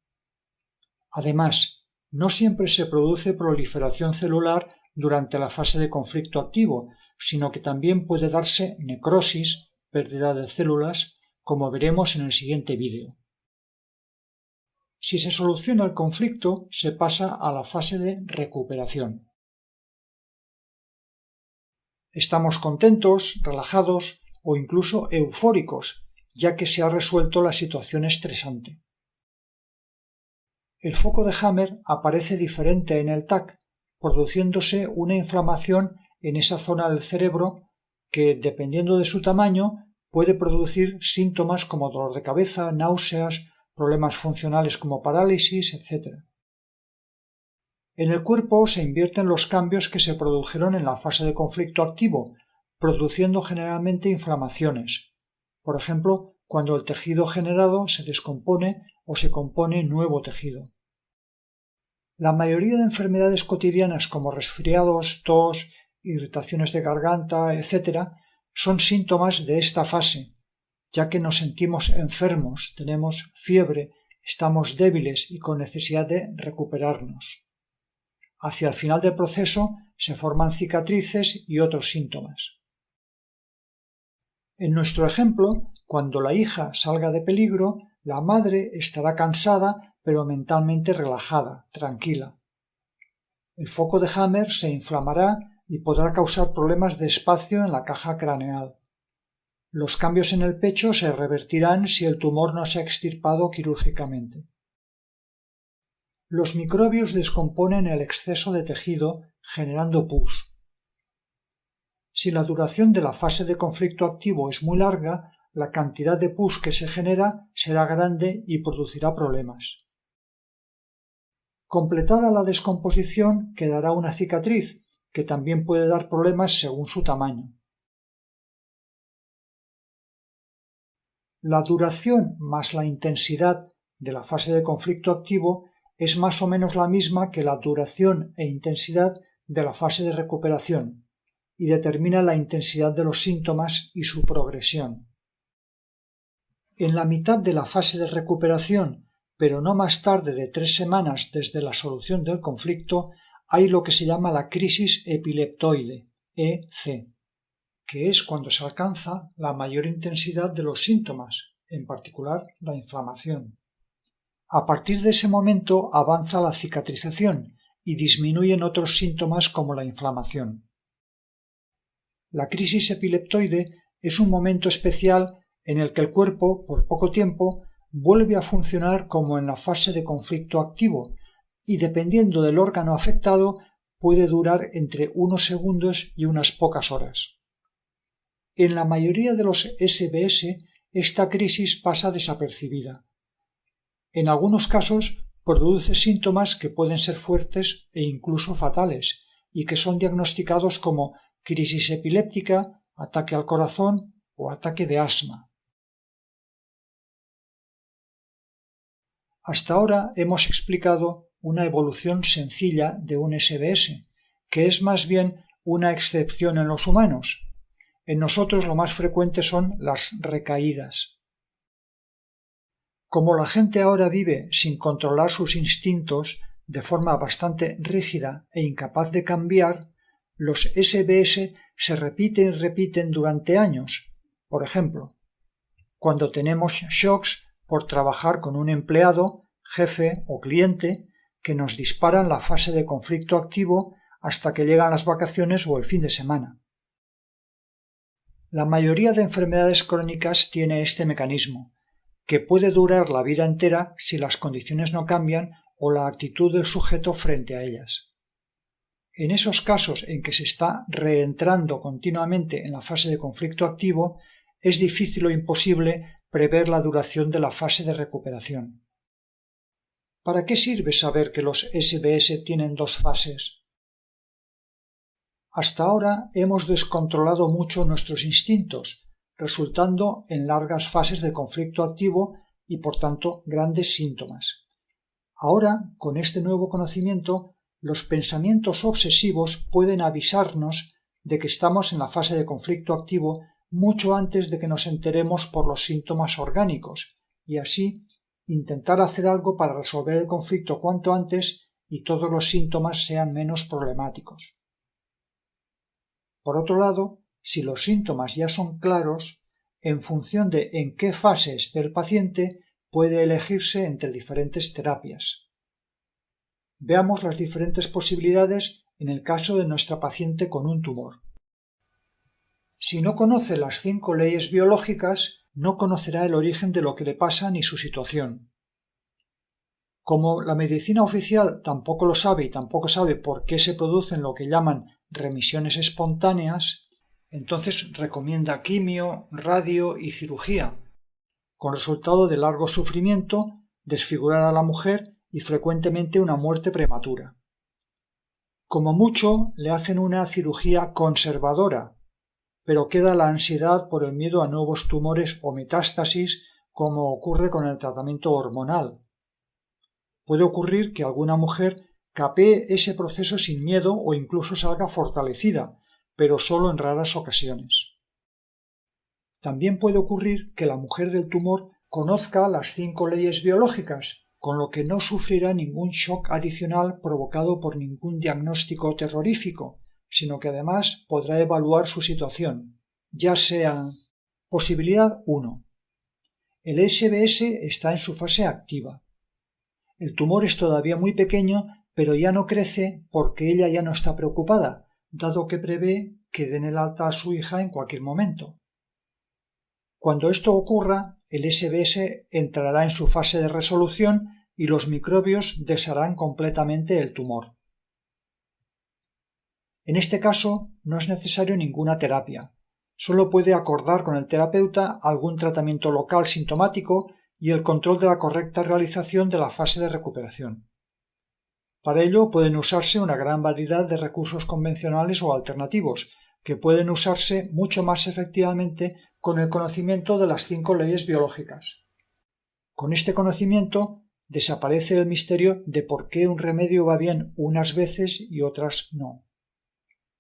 Además, no siempre se produce proliferación celular durante la fase de conflicto activo, sino que también puede darse necrosis, pérdida de células, como veremos en el siguiente vídeo. Si se soluciona el conflicto, se pasa a la fase de recuperación. Estamos contentos, relajados o incluso eufóricos, ya que se ha resuelto la situación estresante. El foco de Hammer aparece diferente en el TAC, produciéndose una inflamación en esa zona del cerebro que, dependiendo de su tamaño, puede producir síntomas como dolor de cabeza, náuseas, problemas funcionales como parálisis, etc. En el cuerpo se invierten los cambios que se produjeron en la fase de conflicto activo, produciendo generalmente inflamaciones. Por ejemplo, cuando el tejido generado se descompone o se compone nuevo tejido. La mayoría de enfermedades cotidianas como resfriados, tos, irritaciones de garganta, etc., son síntomas de esta fase, ya que nos sentimos enfermos, tenemos fiebre, estamos débiles y con necesidad de recuperarnos. Hacia el final del proceso se forman cicatrices y otros síntomas. En nuestro ejemplo, cuando la hija salga de peligro, la madre estará cansada pero mentalmente relajada, tranquila. El foco de Hammer se inflamará y podrá causar problemas de espacio en la caja craneal. Los cambios en el pecho se revertirán si el tumor no se ha extirpado quirúrgicamente. Los microbios descomponen el exceso de tejido generando pus. Si la duración de la fase de conflicto activo es muy larga, la cantidad de pus que se genera será grande y producirá problemas. Completada la descomposición, quedará una cicatriz, que también puede dar problemas según su tamaño. La duración más la intensidad de la fase de conflicto activo es más o menos la misma que la duración e intensidad de la fase de recuperación y determina la intensidad de los síntomas y su progresión. En la mitad de la fase de recuperación, pero no más tarde de 3 semanas desde la solución del conflicto, hay lo que se llama la crisis epileptoide, EC. que es cuando se alcanza la mayor intensidad de los síntomas, en particular la inflamación. A partir de ese momento avanza la cicatrización y disminuyen otros síntomas como la inflamación. La crisis epileptoide es un momento especial en el que el cuerpo, por poco tiempo, vuelve a funcionar como en la fase de conflicto activo y, dependiendo del órgano afectado, puede durar entre unos segundos y unas pocas horas. En la mayoría de los SBS, esta crisis pasa desapercibida. En algunos casos produce síntomas que pueden ser fuertes e incluso fatales y que son diagnosticados como crisis epiléptica, ataque al corazón o ataque de asma. Hasta ahora hemos explicado una evolución sencilla de un SBS, que es más bien una excepción en los humanos. En nosotros lo más frecuente son las recaídas. Como la gente ahora vive sin controlar sus instintos de forma bastante rígida e incapaz de cambiar, los SBS se repiten y repiten durante años. Por ejemplo, cuando tenemos shocks por trabajar con un empleado, jefe o cliente que nos disparan la fase de conflicto activo hasta que llegan las vacaciones o el fin de semana. La mayoría de enfermedades crónicas tiene este mecanismo, que puede durar la vida entera si las condiciones no cambian o la actitud del sujeto frente a ellas. En esos casos en que se está reentrando continuamente en la fase de conflicto activo, es difícil o imposible prever la duración de la fase de recuperación. ¿Para qué sirve saber que los SBS tienen dos fases? Hasta ahora hemos descontrolado mucho nuestros instintos, resultando en largas fases de conflicto activo y por tanto grandes síntomas. Ahora, con este nuevo conocimiento, los pensamientos obsesivos pueden avisarnos de que estamos en la fase de conflicto activo mucho antes de que nos enteremos por los síntomas orgánicos, y así intentar hacer algo para resolver el conflicto cuanto antes y todos los síntomas sean menos problemáticos. Por otro lado, si los síntomas ya son claros, en función de en qué fase esté el paciente, puede elegirse entre diferentes terapias. Veamos las diferentes posibilidades en el caso de nuestra paciente con un tumor. Si no conoce las 5 leyes biológicas, no conocerá el origen de lo que le pasa ni su situación. Como la medicina oficial tampoco lo sabe y tampoco sabe por qué se producen lo que llaman remisiones espontáneas, entonces recomienda quimio, radio y cirugía, con resultado de largo sufrimiento, desfigurar a la mujer y frecuentemente una muerte prematura. Como mucho le hacen una cirugía conservadora, pero queda la ansiedad por el miedo a nuevos tumores o metástasis, como ocurre con el tratamiento hormonal. Puede ocurrir que alguna mujer capee ese proceso sin miedo o incluso salga fortalecida, pero solo en raras ocasiones. También puede ocurrir que la mujer del tumor conozca las 5 leyes biológicas, con lo que no sufrirá ningún shock adicional provocado por ningún diagnóstico terrorífico, sino que además podrá evaluar su situación, ya sea... Posibilidad 1. El SBS está en su fase activa. El tumor es todavía muy pequeño, pero ya no crece porque ella ya no está preocupada, dado que prevé que den el alta a su hija en cualquier momento. Cuando esto ocurra, el SBS entrará en su fase de resolución y los microbios desharán completamente el tumor. En este caso, no es necesario ninguna terapia. Solo puede acordar con el terapeuta algún tratamiento local sintomático y el control de la correcta realización de la fase de recuperación. Para ello pueden usarse una gran variedad de recursos convencionales o alternativos, que pueden usarse mucho más efectivamente con el conocimiento de las 5 leyes biológicas. Con este conocimiento desaparece el misterio de por qué un remedio va bien unas veces y otras no.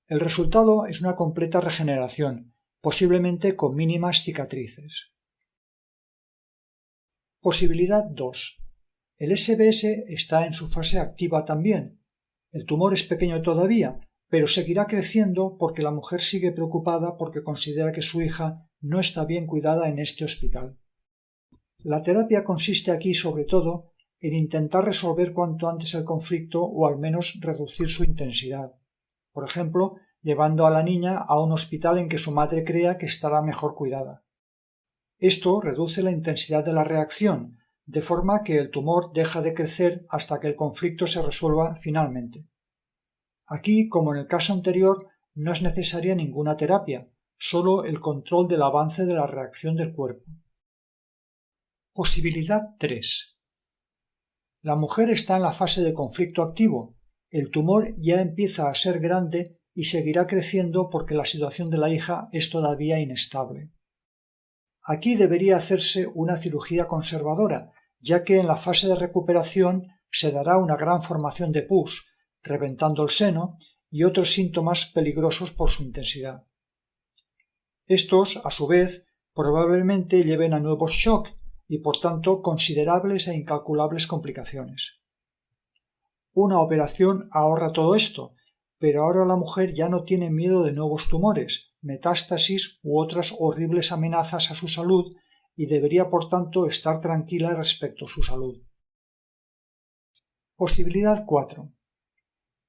El resultado es una completa regeneración, posiblemente con mínimas cicatrices. Posibilidad 2. El SBS está en su fase activa también. El tumor es pequeño todavía, pero seguirá creciendo porque la mujer sigue preocupada porque considera que su hija no está bien cuidada en este hospital. La terapia consiste aquí sobre todo en intentar resolver cuanto antes el conflicto o al menos reducir su intensidad. Por ejemplo, llevando a la niña a un hospital en que su madre crea que estará mejor cuidada. Esto reduce la intensidad de la reacción, de forma que el tumor deja de crecer hasta que el conflicto se resuelva finalmente. Aquí, como en el caso anterior, no es necesaria ninguna terapia, solo el control del avance de la reacción del cuerpo. Posibilidad 3. La mujer está en la fase de conflicto activo. El tumor ya empieza a ser grande y seguirá creciendo porque la situación de la hija es todavía inestable. Aquí debería hacerse una cirugía conservadora, ya que en la fase de recuperación se dará una gran formación de pus, reventando el seno y otros síntomas peligrosos por su intensidad. Estos, a su vez, probablemente lleven a nuevos shocks y, por tanto, considerables e incalculables complicaciones. Una operación ahorra todo esto, pero ahora la mujer ya no tiene miedo de nuevos tumores, metástasis u otras horribles amenazas a su salud y debería, por tanto, estar tranquila respecto a su salud. Posibilidad 4.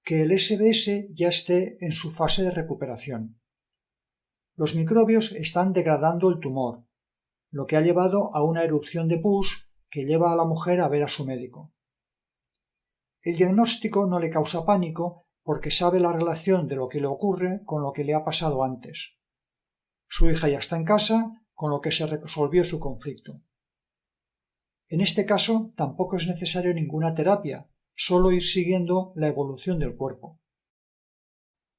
Que el SBS ya esté en su fase de recuperación. Los microbios están degradando el tumor, lo que ha llevado a una erupción de pus que lleva a la mujer a ver a su médico. El diagnóstico no le causa pánico porque sabe la relación de lo que le ocurre con lo que le ha pasado antes. Su hija ya está en casa, con lo que se resolvió su conflicto. En este caso tampoco es necesario ninguna terapia, solo ir siguiendo la evolución del cuerpo.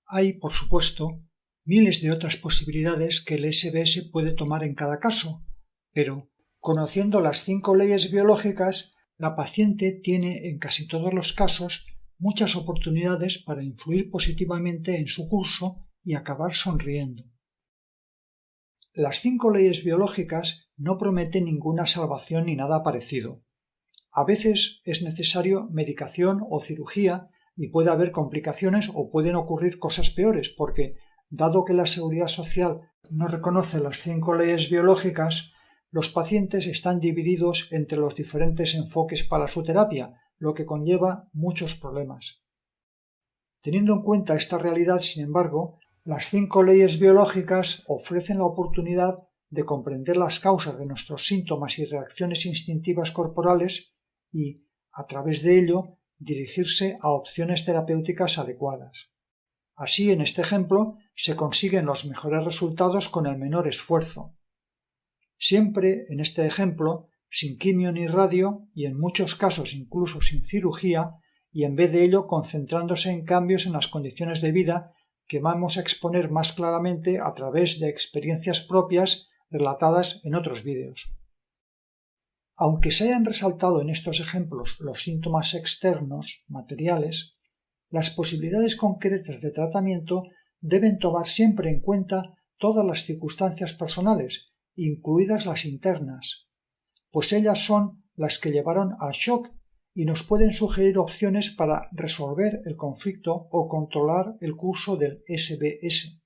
Hay, por supuesto, miles de otras posibilidades que el SBS puede tomar en cada caso, pero, conociendo las 5 leyes biológicas, la paciente tiene en casi todos los casos muchas oportunidades para influir positivamente en su curso y acabar sonriendo. Las 5 leyes biológicas no prometen ninguna salvación ni nada parecido. A veces es necesario medicación o cirugía y puede haber complicaciones o pueden ocurrir cosas peores porque, dado que la Seguridad Social no reconoce las 5 leyes biológicas, los pacientes están divididos entre los diferentes enfoques para su terapia, lo que conlleva muchos problemas. Teniendo en cuenta esta realidad, sin embargo, las 5 leyes biológicas ofrecen la oportunidad de comprender las causas de nuestros síntomas y reacciones instintivas corporales y, a través de ello, dirigirse a opciones terapéuticas adecuadas. Así, en este ejemplo, se consiguen los mejores resultados con el menor esfuerzo. Siempre, en este ejemplo, sin quimio ni radio y en muchos casos incluso sin cirugía, y en vez de ello concentrándose en cambios en las condiciones de vida que vamos a exponer más claramente a través de experiencias propias relatadas en otros vídeos. Aunque se hayan resaltado en estos ejemplos los síntomas externos, materiales, las posibilidades concretas de tratamiento deben tomar siempre en cuenta todas las circunstancias personales, incluidas las internas, pues ellas son las que llevaron al shock y nos pueden sugerir opciones para resolver el conflicto o controlar el curso del SBS.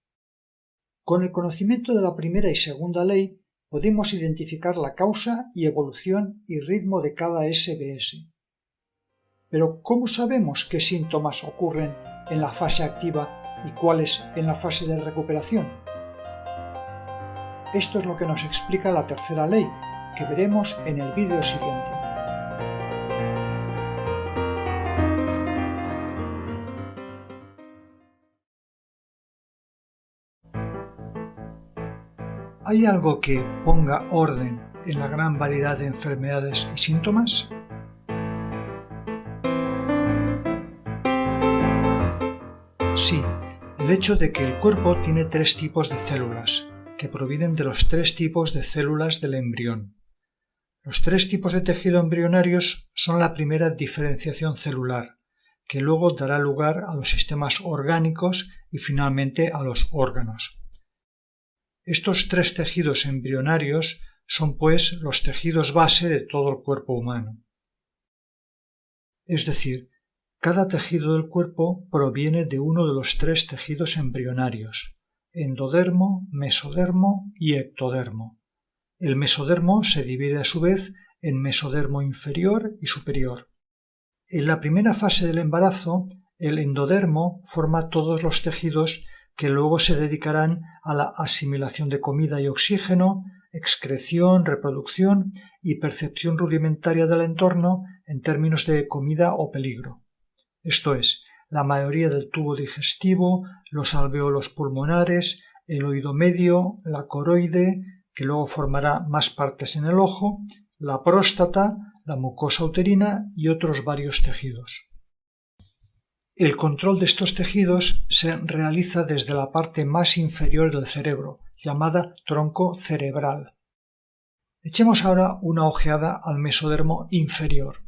Con el conocimiento de la primera y segunda ley podemos identificar la causa y evolución y ritmo de cada SBS. Pero ¿cómo sabemos qué síntomas ocurren en la fase activa y cuáles en la fase de recuperación? Esto es lo que nos explica la tercera ley, que veremos en el vídeo siguiente. ¿Hay algo que ponga orden en la gran variedad de enfermedades y síntomas? Sí, el hecho de que el cuerpo tiene 3 tipos de células, que provienen de los 3 tipos de células del embrión. Los 3 tipos de tejido embrionarios son la primera diferenciación celular, que luego dará lugar a los sistemas orgánicos y finalmente a los órganos. Estos 3 tejidos embrionarios son, pues, los tejidos base de todo el cuerpo humano. Es decir, Cada tejido del cuerpo proviene de uno de los tres tejidos embrionarios: endodermo, mesodermo y ectodermo. El mesodermo se divide a su vez en mesodermo inferior y superior. En la primera fase del embarazo, el endodermo forma todos los tejidos que luego se dedicarán a la asimilación de comida y oxígeno, excreción, reproducción y percepción rudimentaria del entorno en términos de comida o peligro. Esto es, la mayoría del tubo digestivo, los alvéolos pulmonares, el oído medio, la coroide, que luego formará más partes en el ojo, la próstata, la mucosa uterina y otros varios tejidos. El control de estos tejidos se realiza desde la parte más inferior del cerebro, llamada tronco cerebral. Echemos ahora una ojeada al mesodermo inferior.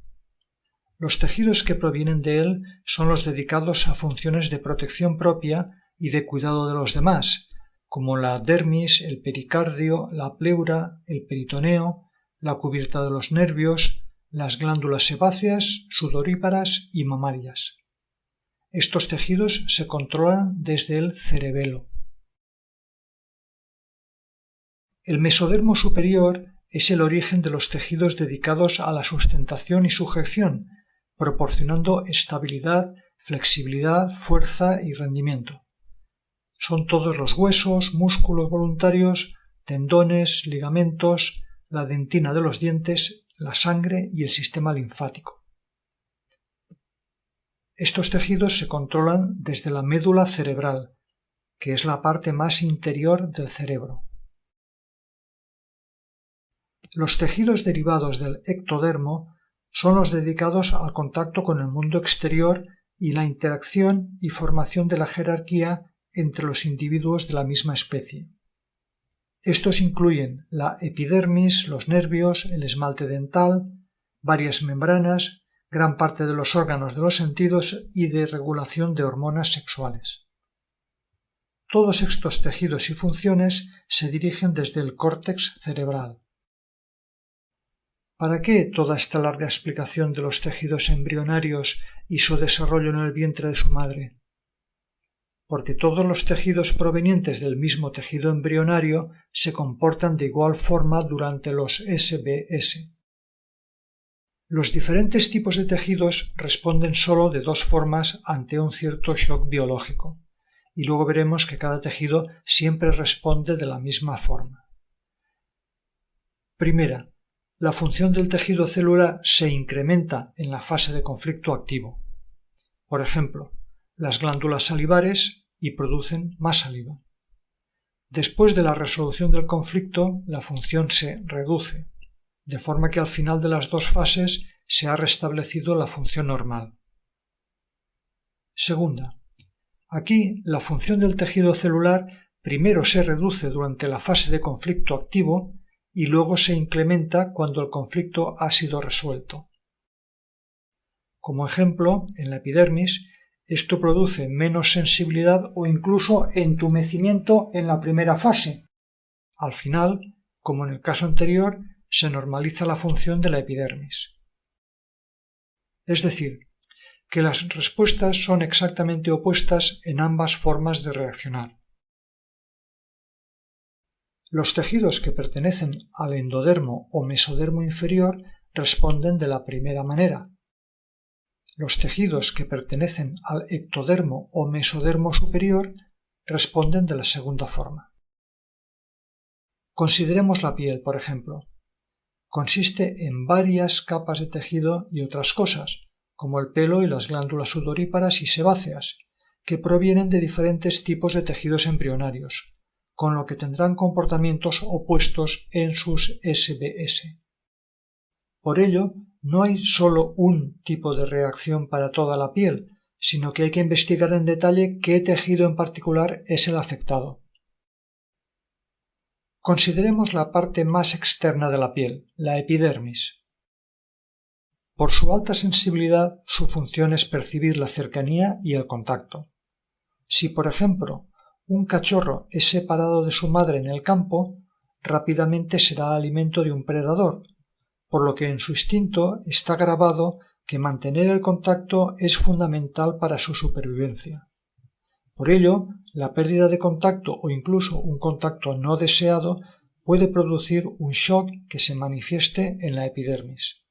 Los tejidos que provienen de él son los dedicados a funciones de protección propia y de cuidado de los demás, como la dermis, el pericardio, la pleura, el peritoneo, la cubierta de los nervios, las glándulas sebáceas, sudoríparas y mamarias. Estos tejidos se controlan desde el cerebelo. El mesodermo superior es el origen de los tejidos dedicados a la sustentación y sujeción, proporcionando estabilidad, flexibilidad, fuerza y rendimiento. Son todos los huesos, músculos voluntarios, tendones, ligamentos, la dentina de los dientes, la sangre y el sistema linfático. Estos tejidos se controlan desde la médula cerebral, que es la parte más interior del cerebro. Los tejidos derivados del ectodermo son los dedicados al contacto con el mundo exterior y la interacción y formación de la jerarquía entre los individuos de la misma especie. Estos incluyen la epidermis, los nervios, el esmalte dental, varias membranas, gran parte de los órganos de los sentidos y de regulación de hormonas sexuales. Todos estos tejidos y funciones se dirigen desde el córtex cerebral. ¿Para qué toda esta larga explicación de los tejidos embrionarios y su desarrollo en el vientre de su madre? Porque todos los tejidos provenientes del mismo tejido embrionario se comportan de igual forma durante los SBS. Los diferentes tipos de tejidos responden solo de dos formas ante un cierto shock biológico, y luego veremos que cada tejido siempre responde de la misma forma. Primera, la función del tejido celular se incrementa en la fase de conflicto activo. Por ejemplo, las glándulas salivares y producen más saliva. Después de la resolución del conflicto, la función se reduce, de forma que al final de las dos fases se ha restablecido la función normal. Segunda, aquí la función del tejido celular primero se reduce durante la fase de conflicto activo y luego se incrementa cuando el conflicto ha sido resuelto. Como ejemplo, en la epidermis, esto produce menos sensibilidad o incluso entumecimiento en la primera fase. Al final, como en el caso anterior, se normaliza la función de la epidermis. Es decir, que las respuestas son exactamente opuestas en ambas formas de reaccionar. Los tejidos que pertenecen al endodermo o mesodermo inferior responden de la primera manera. Los tejidos que pertenecen al ectodermo o mesodermo superior responden de la segunda forma. Consideremos la piel, por ejemplo. Consiste en varias capas de tejido y otras cosas, como el pelo y las glándulas sudoríparas y sebáceas, que provienen de diferentes tipos de tejidos embrionarios, con lo que tendrán comportamientos opuestos en sus SBS. Por ello, no hay solo un tipo de reacción para toda la piel, sino que hay que investigar en detalle qué tejido en particular es el afectado. Consideremos la parte más externa de la piel, la epidermis. Por su alta sensibilidad, su función es percibir la cercanía y el contacto. Si, por ejemplo, un cachorro es separado de su madre en el campo, rápidamente será alimento de un predador, por lo que en su instinto está grabado que mantener el contacto es fundamental para su supervivencia. Por ello, la pérdida de contacto o incluso un contacto no deseado puede producir un shock que se manifieste en la epidermis.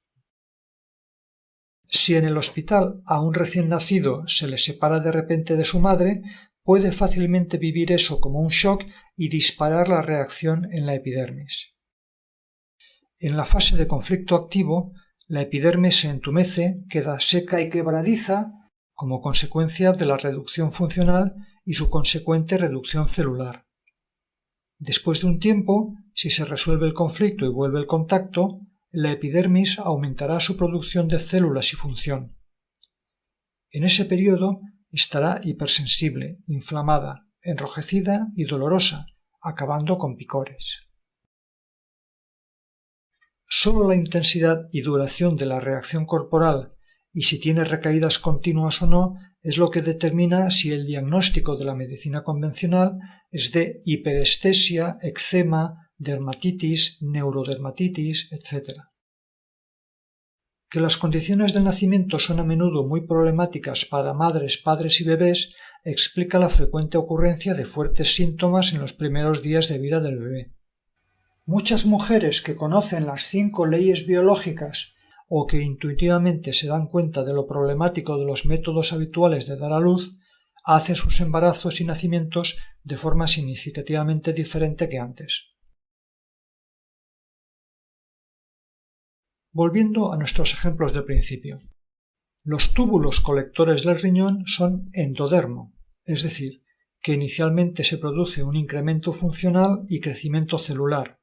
Si en el hospital a un recién nacido se le separa de repente de su madre, puede fácilmente vivir eso como un shock y disparar la reacción en la epidermis. En la fase de conflicto activo, la epidermis se entumece, queda seca y quebradiza como consecuencia de la reducción funcional y su consecuente reducción celular. Después de un tiempo, si se resuelve el conflicto y vuelve el contacto, la epidermis aumentará su producción de células y función. En ese periodo estará hipersensible, inflamada, enrojecida y dolorosa, acabando con picores. Solo la intensidad y duración de la reacción corporal y si tiene recaídas continuas o no es lo que determina si el diagnóstico de la medicina convencional es de hiperestesia, eczema, dermatitis, neurodermatitis, etc. Que las condiciones del nacimiento son a menudo muy problemáticas para madres, padres y bebés explica la frecuente ocurrencia de fuertes síntomas en los primeros días de vida del bebé. Muchas mujeres que conocen las 5 leyes biológicas o que intuitivamente se dan cuenta de lo problemático de los métodos habituales de dar a luz, hacen sus embarazos y nacimientos de forma significativamente diferente que antes. Volviendo a nuestros ejemplos del principio. Los túbulos colectores del riñón son endodermo, es decir, que inicialmente se produce un incremento funcional y crecimiento celular,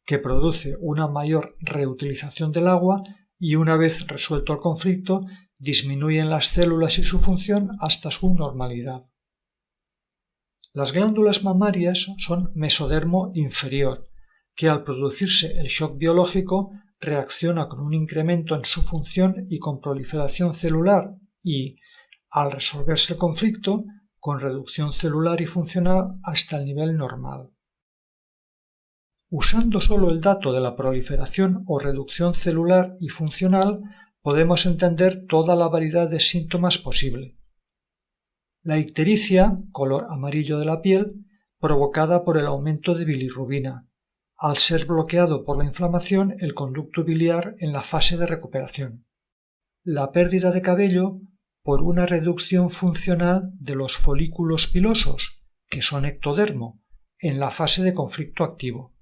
que produce una mayor reutilización del agua y una vez resuelto el conflicto, disminuyen las células y su función hasta su normalidad. Las glándulas mamarias son mesodermo inferior, que al producirse el shock biológico reacciona con un incremento en su función y con proliferación celular y, al resolverse el conflicto, con reducción celular y funcional hasta el nivel normal. Usando solo el dato de la proliferación o reducción celular y funcional, podemos entender toda la variedad de síntomas posible. La ictericia, color amarillo de la piel, provocada por el aumento de bilirrubina, al ser bloqueado por la inflamación el conducto biliar en la fase de recuperación. La pérdida de cabello por una reducción funcional de los folículos pilosos, que son ectodermo, en la fase de conflicto activo.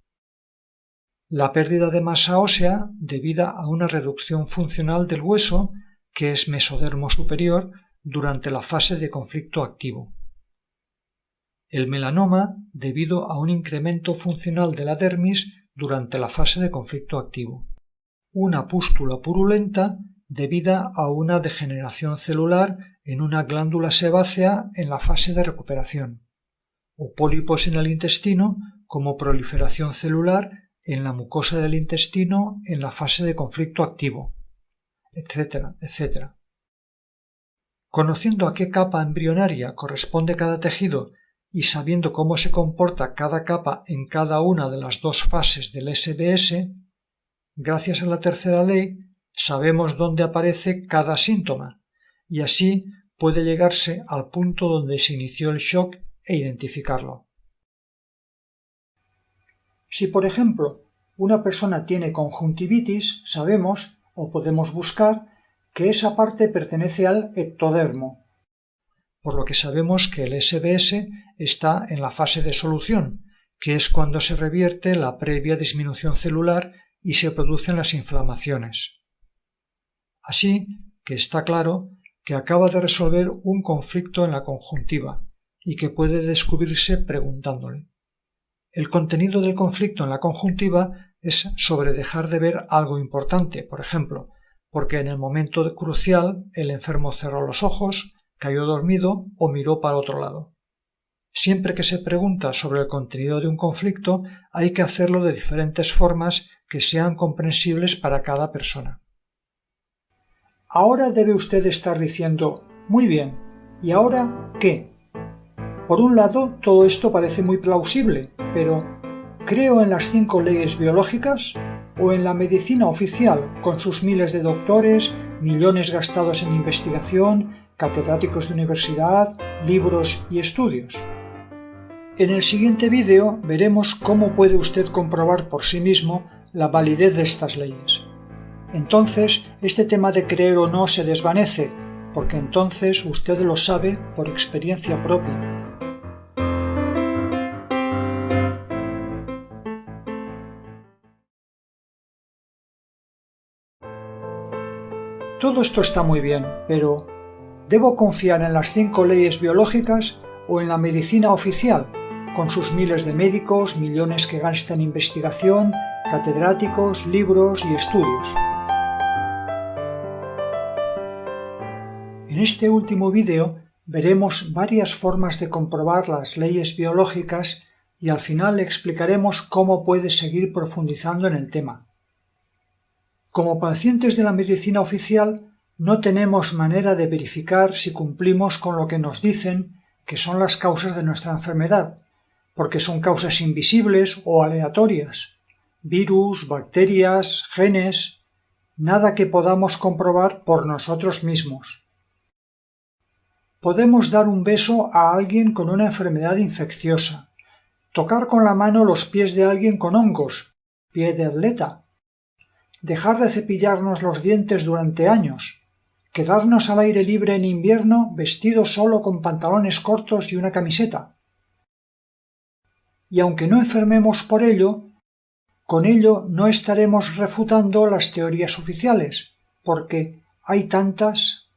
La pérdida de masa ósea debida a una reducción funcional del hueso, que es mesodermo superior, durante la fase de conflicto activo. El melanoma debido a un incremento funcional de la dermis durante la fase de conflicto activo. Una pústula purulenta debida a una degeneración celular en una glándula sebácea en la fase de recuperación. O pólipos en el intestino como proliferación celular en la mucosa del intestino en la fase de conflicto activo, etc., etc. Conociendo a qué capa embrionaria corresponde cada tejido y sabiendo cómo se comporta cada capa en cada una de las 2 fases del SBS, gracias a la tercera ley sabemos dónde aparece cada síntoma y así puede llegarse al punto donde se inició el shock e identificarlo. Si, por ejemplo, una persona tiene conjuntivitis, sabemos o podemos buscar que esa parte pertenece al ectodermo, por lo que sabemos que el SBS está en la fase de solución, que es cuando se revierte la previa disminución celular y se producen las inflamaciones. Así que está claro que acaba de resolver un conflicto en la conjuntiva y que puede descubrirse preguntándole. El contenido del conflicto en la conjuntiva es sobre dejar de ver algo importante, por ejemplo, porque en el momento crucial el enfermo cerró los ojos, cayó dormido o miró para otro lado. Siempre que se pregunta sobre el contenido de un conflicto, hay que hacerlo de diferentes formas que sean comprensibles para cada persona. Ahora debe usted estar diciendo, muy bien, ¿y ahora qué? Por un lado, todo esto parece muy plausible, pero ¿creo en las 5 leyes biológicas? o en la medicina oficial, con sus miles de doctores, millones gastados en investigación, catedráticos de universidad, libros y estudios. En el siguiente vídeo veremos cómo puede usted comprobar por sí mismo la validez de estas leyes. Entonces, este tema de creer o no se desvanece, porque entonces usted lo sabe por experiencia propia. Todo esto está muy bien, pero ¿debo confiar en las 5 leyes biológicas o en la medicina oficial, con sus miles de médicos, millones que gastan en investigación, catedráticos, libros y estudios? En este último vídeo veremos varias formas de comprobar las leyes biológicas y al final le explicaremos cómo puede seguir profundizando en el tema. Como pacientes de la medicina oficial, no tenemos manera de verificar si cumplimos con lo que nos dicen que son las causas de nuestra enfermedad, porque son causas invisibles o aleatorias, virus, bacterias, genes, nada que podamos comprobar por nosotros mismos. Podemos dar un beso a alguien con una enfermedad infecciosa, tocar con la mano los pies de alguien con hongos, pie de atleta, dejar de cepillarnos los dientes durante años, quedarnos al aire libre en invierno vestidos solo con pantalones cortos y una camiseta. Y aunque no enfermemos por ello, con ello no estaremos refutando las teorías oficiales, porque hay tantas.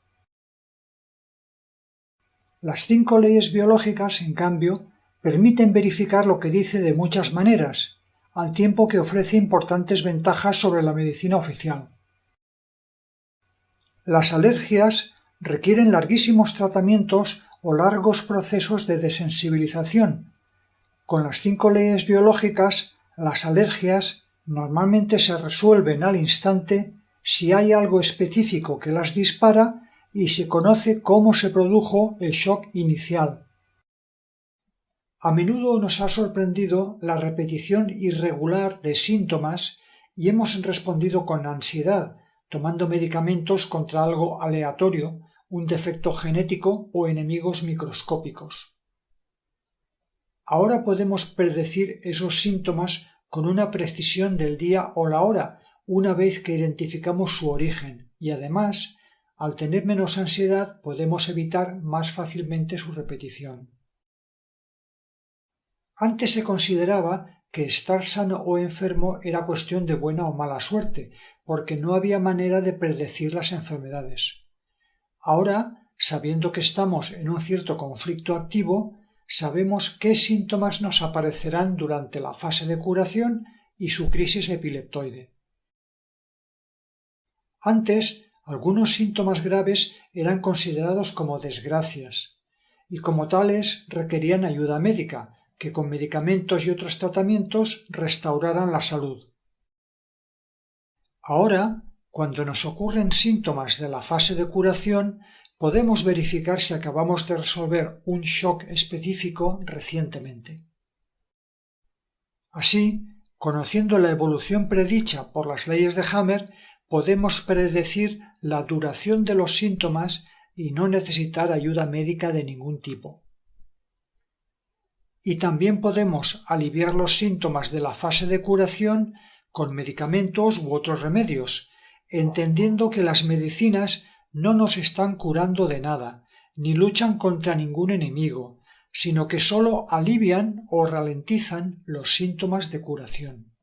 Las 5 leyes biológicas, en cambio, permiten verificar lo que dice de muchas maneras, al tiempo que ofrece importantes ventajas sobre la medicina oficial. Las alergias requieren larguísimos tratamientos o largos procesos de desensibilización. Con las 5 leyes biológicas, las alergias normalmente se resuelven al instante si hay algo específico que las dispara y se conoce cómo se produjo el shock inicial. A menudo nos ha sorprendido la repetición irregular de síntomas y hemos respondido con ansiedad, tomando medicamentos contra algo aleatorio, un defecto genético o enemigos microscópicos. Ahora podemos predecir esos síntomas con una precisión del día o la hora, una vez que identificamos su origen, y además, al tener menos ansiedad, podemos evitar más fácilmente su repetición. Antes se consideraba que estar sano o enfermo era cuestión de buena o mala suerte, porque no había manera de predecir las enfermedades. Ahora, sabiendo que estamos en un cierto conflicto activo, sabemos qué síntomas nos aparecerán durante la fase de curación y su crisis epileptoide. Antes, algunos síntomas graves eran considerados como desgracias, y como tales requerían ayuda médica, que con medicamentos y otros tratamientos restauraran la salud. Ahora, cuando nos ocurren síntomas de la fase de curación, podemos verificar si acabamos de resolver un shock específico recientemente. Así, conociendo la evolución predicha por las leyes de Hammer, podemos predecir la duración de los síntomas y no necesitar ayuda médica de ningún tipo. Y también podemos aliviar los síntomas de la fase de curación con medicamentos u otros remedios, entendiendo que las medicinas no nos están curando de nada, ni luchan contra ningún enemigo, sino que sólo alivian o ralentizan los síntomas de curación.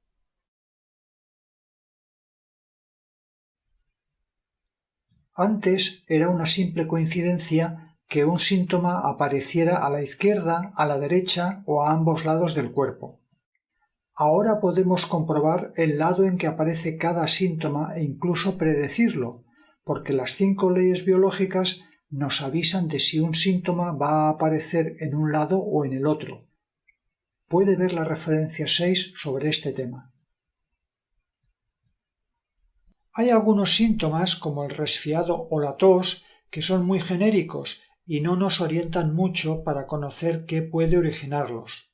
Antes era una simple coincidencia que un síntoma apareciera a la izquierda, a la derecha o a ambos lados del cuerpo. Ahora podemos comprobar el lado en que aparece cada síntoma e incluso predecirlo, porque las 5 leyes biológicas nos avisan de si un síntoma va a aparecer en un lado o en el otro. Puede ver la referencia 6 sobre este tema. Hay algunos síntomas, como el resfriado o la tos, que son muy genéricos y no nos orientan mucho para conocer qué puede originarlos.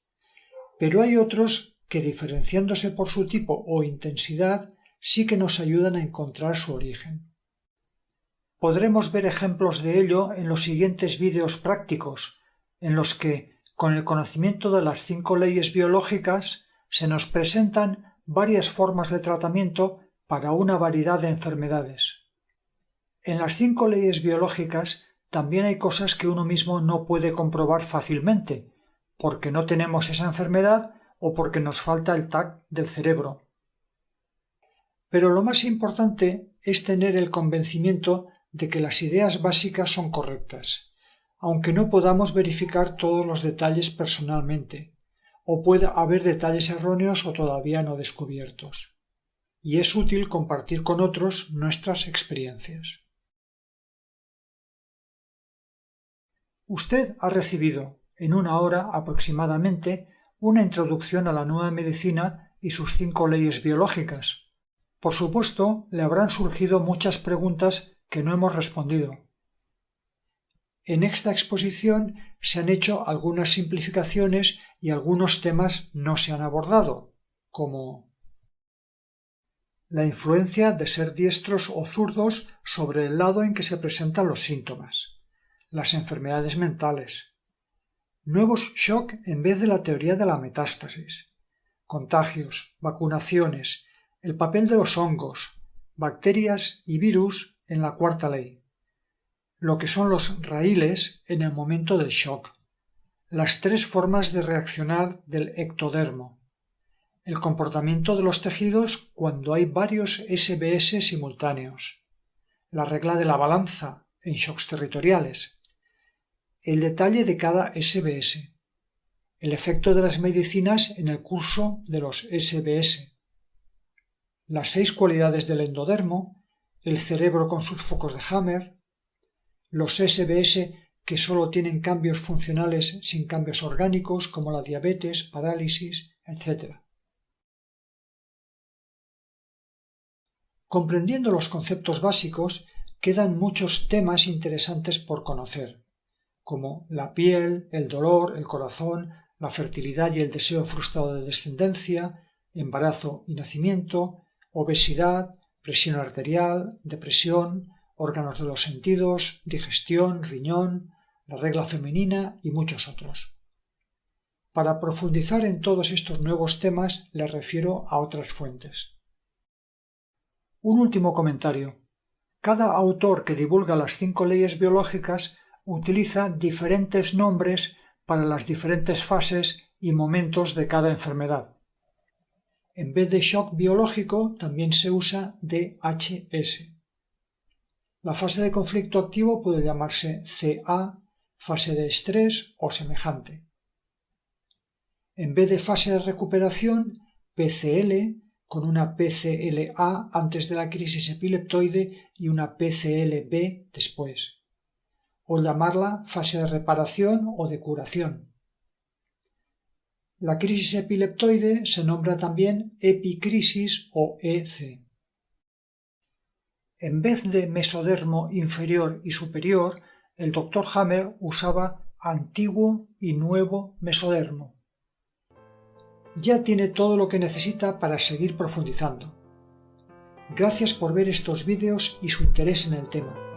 Pero hay otros que, diferenciándose por su tipo o intensidad, sí que nos ayudan a encontrar su origen. Podremos ver ejemplos de ello en los siguientes vídeos prácticos, en los que, con el conocimiento de las 5 leyes biológicas, se nos presentan varias formas de tratamiento para una variedad de enfermedades. En las 5 leyes biológicas también hay cosas que uno mismo no puede comprobar fácilmente, porque no tenemos esa enfermedad o porque nos falta el TAC del cerebro. Pero lo más importante es tener el convencimiento de que las ideas básicas son correctas, aunque no podamos verificar todos los detalles personalmente, o pueda haber detalles erróneos o todavía no descubiertos. Y es útil compartir con otros nuestras experiencias. Usted ha recibido, en una hora aproximadamente, una introducción a la nueva medicina y sus 5 leyes biológicas. Por supuesto, le habrán surgido muchas preguntas que no hemos respondido. En esta exposición se han hecho algunas simplificaciones y algunos temas no se han abordado, como la influencia de ser diestros o zurdos sobre el lado en que se presentan los síntomas, las enfermedades mentales, nuevos shock en vez de la teoría de la metástasis, contagios, vacunaciones, el papel de los hongos, bacterias y virus en la 4ª ley, lo que son los raíles en el momento del shock, las 3 formas de reaccionar del ectodermo, el comportamiento de los tejidos cuando hay varios SBS simultáneos, la regla de la balanza en shocks territoriales, el detalle de cada SBS, el efecto de las medicinas en el curso de los SBS, las 6 cualidades del endodermo, el cerebro con sus focos de Hammer, los SBS que solo tienen cambios funcionales sin cambios orgánicos como la diabetes, parálisis, etc. Comprendiendo los conceptos básicos, quedan muchos temas interesantes por conocer, como la piel, el dolor, el corazón, la fertilidad y el deseo frustrado de descendencia, embarazo y nacimiento, obesidad, presión arterial, depresión, órganos de los sentidos, digestión, riñón, la regla femenina y muchos otros. Para profundizar en todos estos nuevos temas les refiero a otras fuentes. Un último comentario. Cada autor que divulga las 5 leyes biológicas utiliza diferentes nombres para las diferentes fases y momentos de cada enfermedad. En vez de shock biológico también se usa DHS. La fase de conflicto activo puede llamarse CA, fase de estrés o semejante. En vez de fase de recuperación, PCL, con una PCLA antes de la crisis epileptoide y una PCLB después, o llamarla fase de reparación o de curación. La crisis epileptoide se nombra también epicrisis o EC. En vez de mesodermo inferior y superior, el Dr. Hammer usaba antiguo y nuevo mesodermo. Ya tiene todo lo que necesita para seguir profundizando. Gracias por ver estos vídeos y su interés en el tema.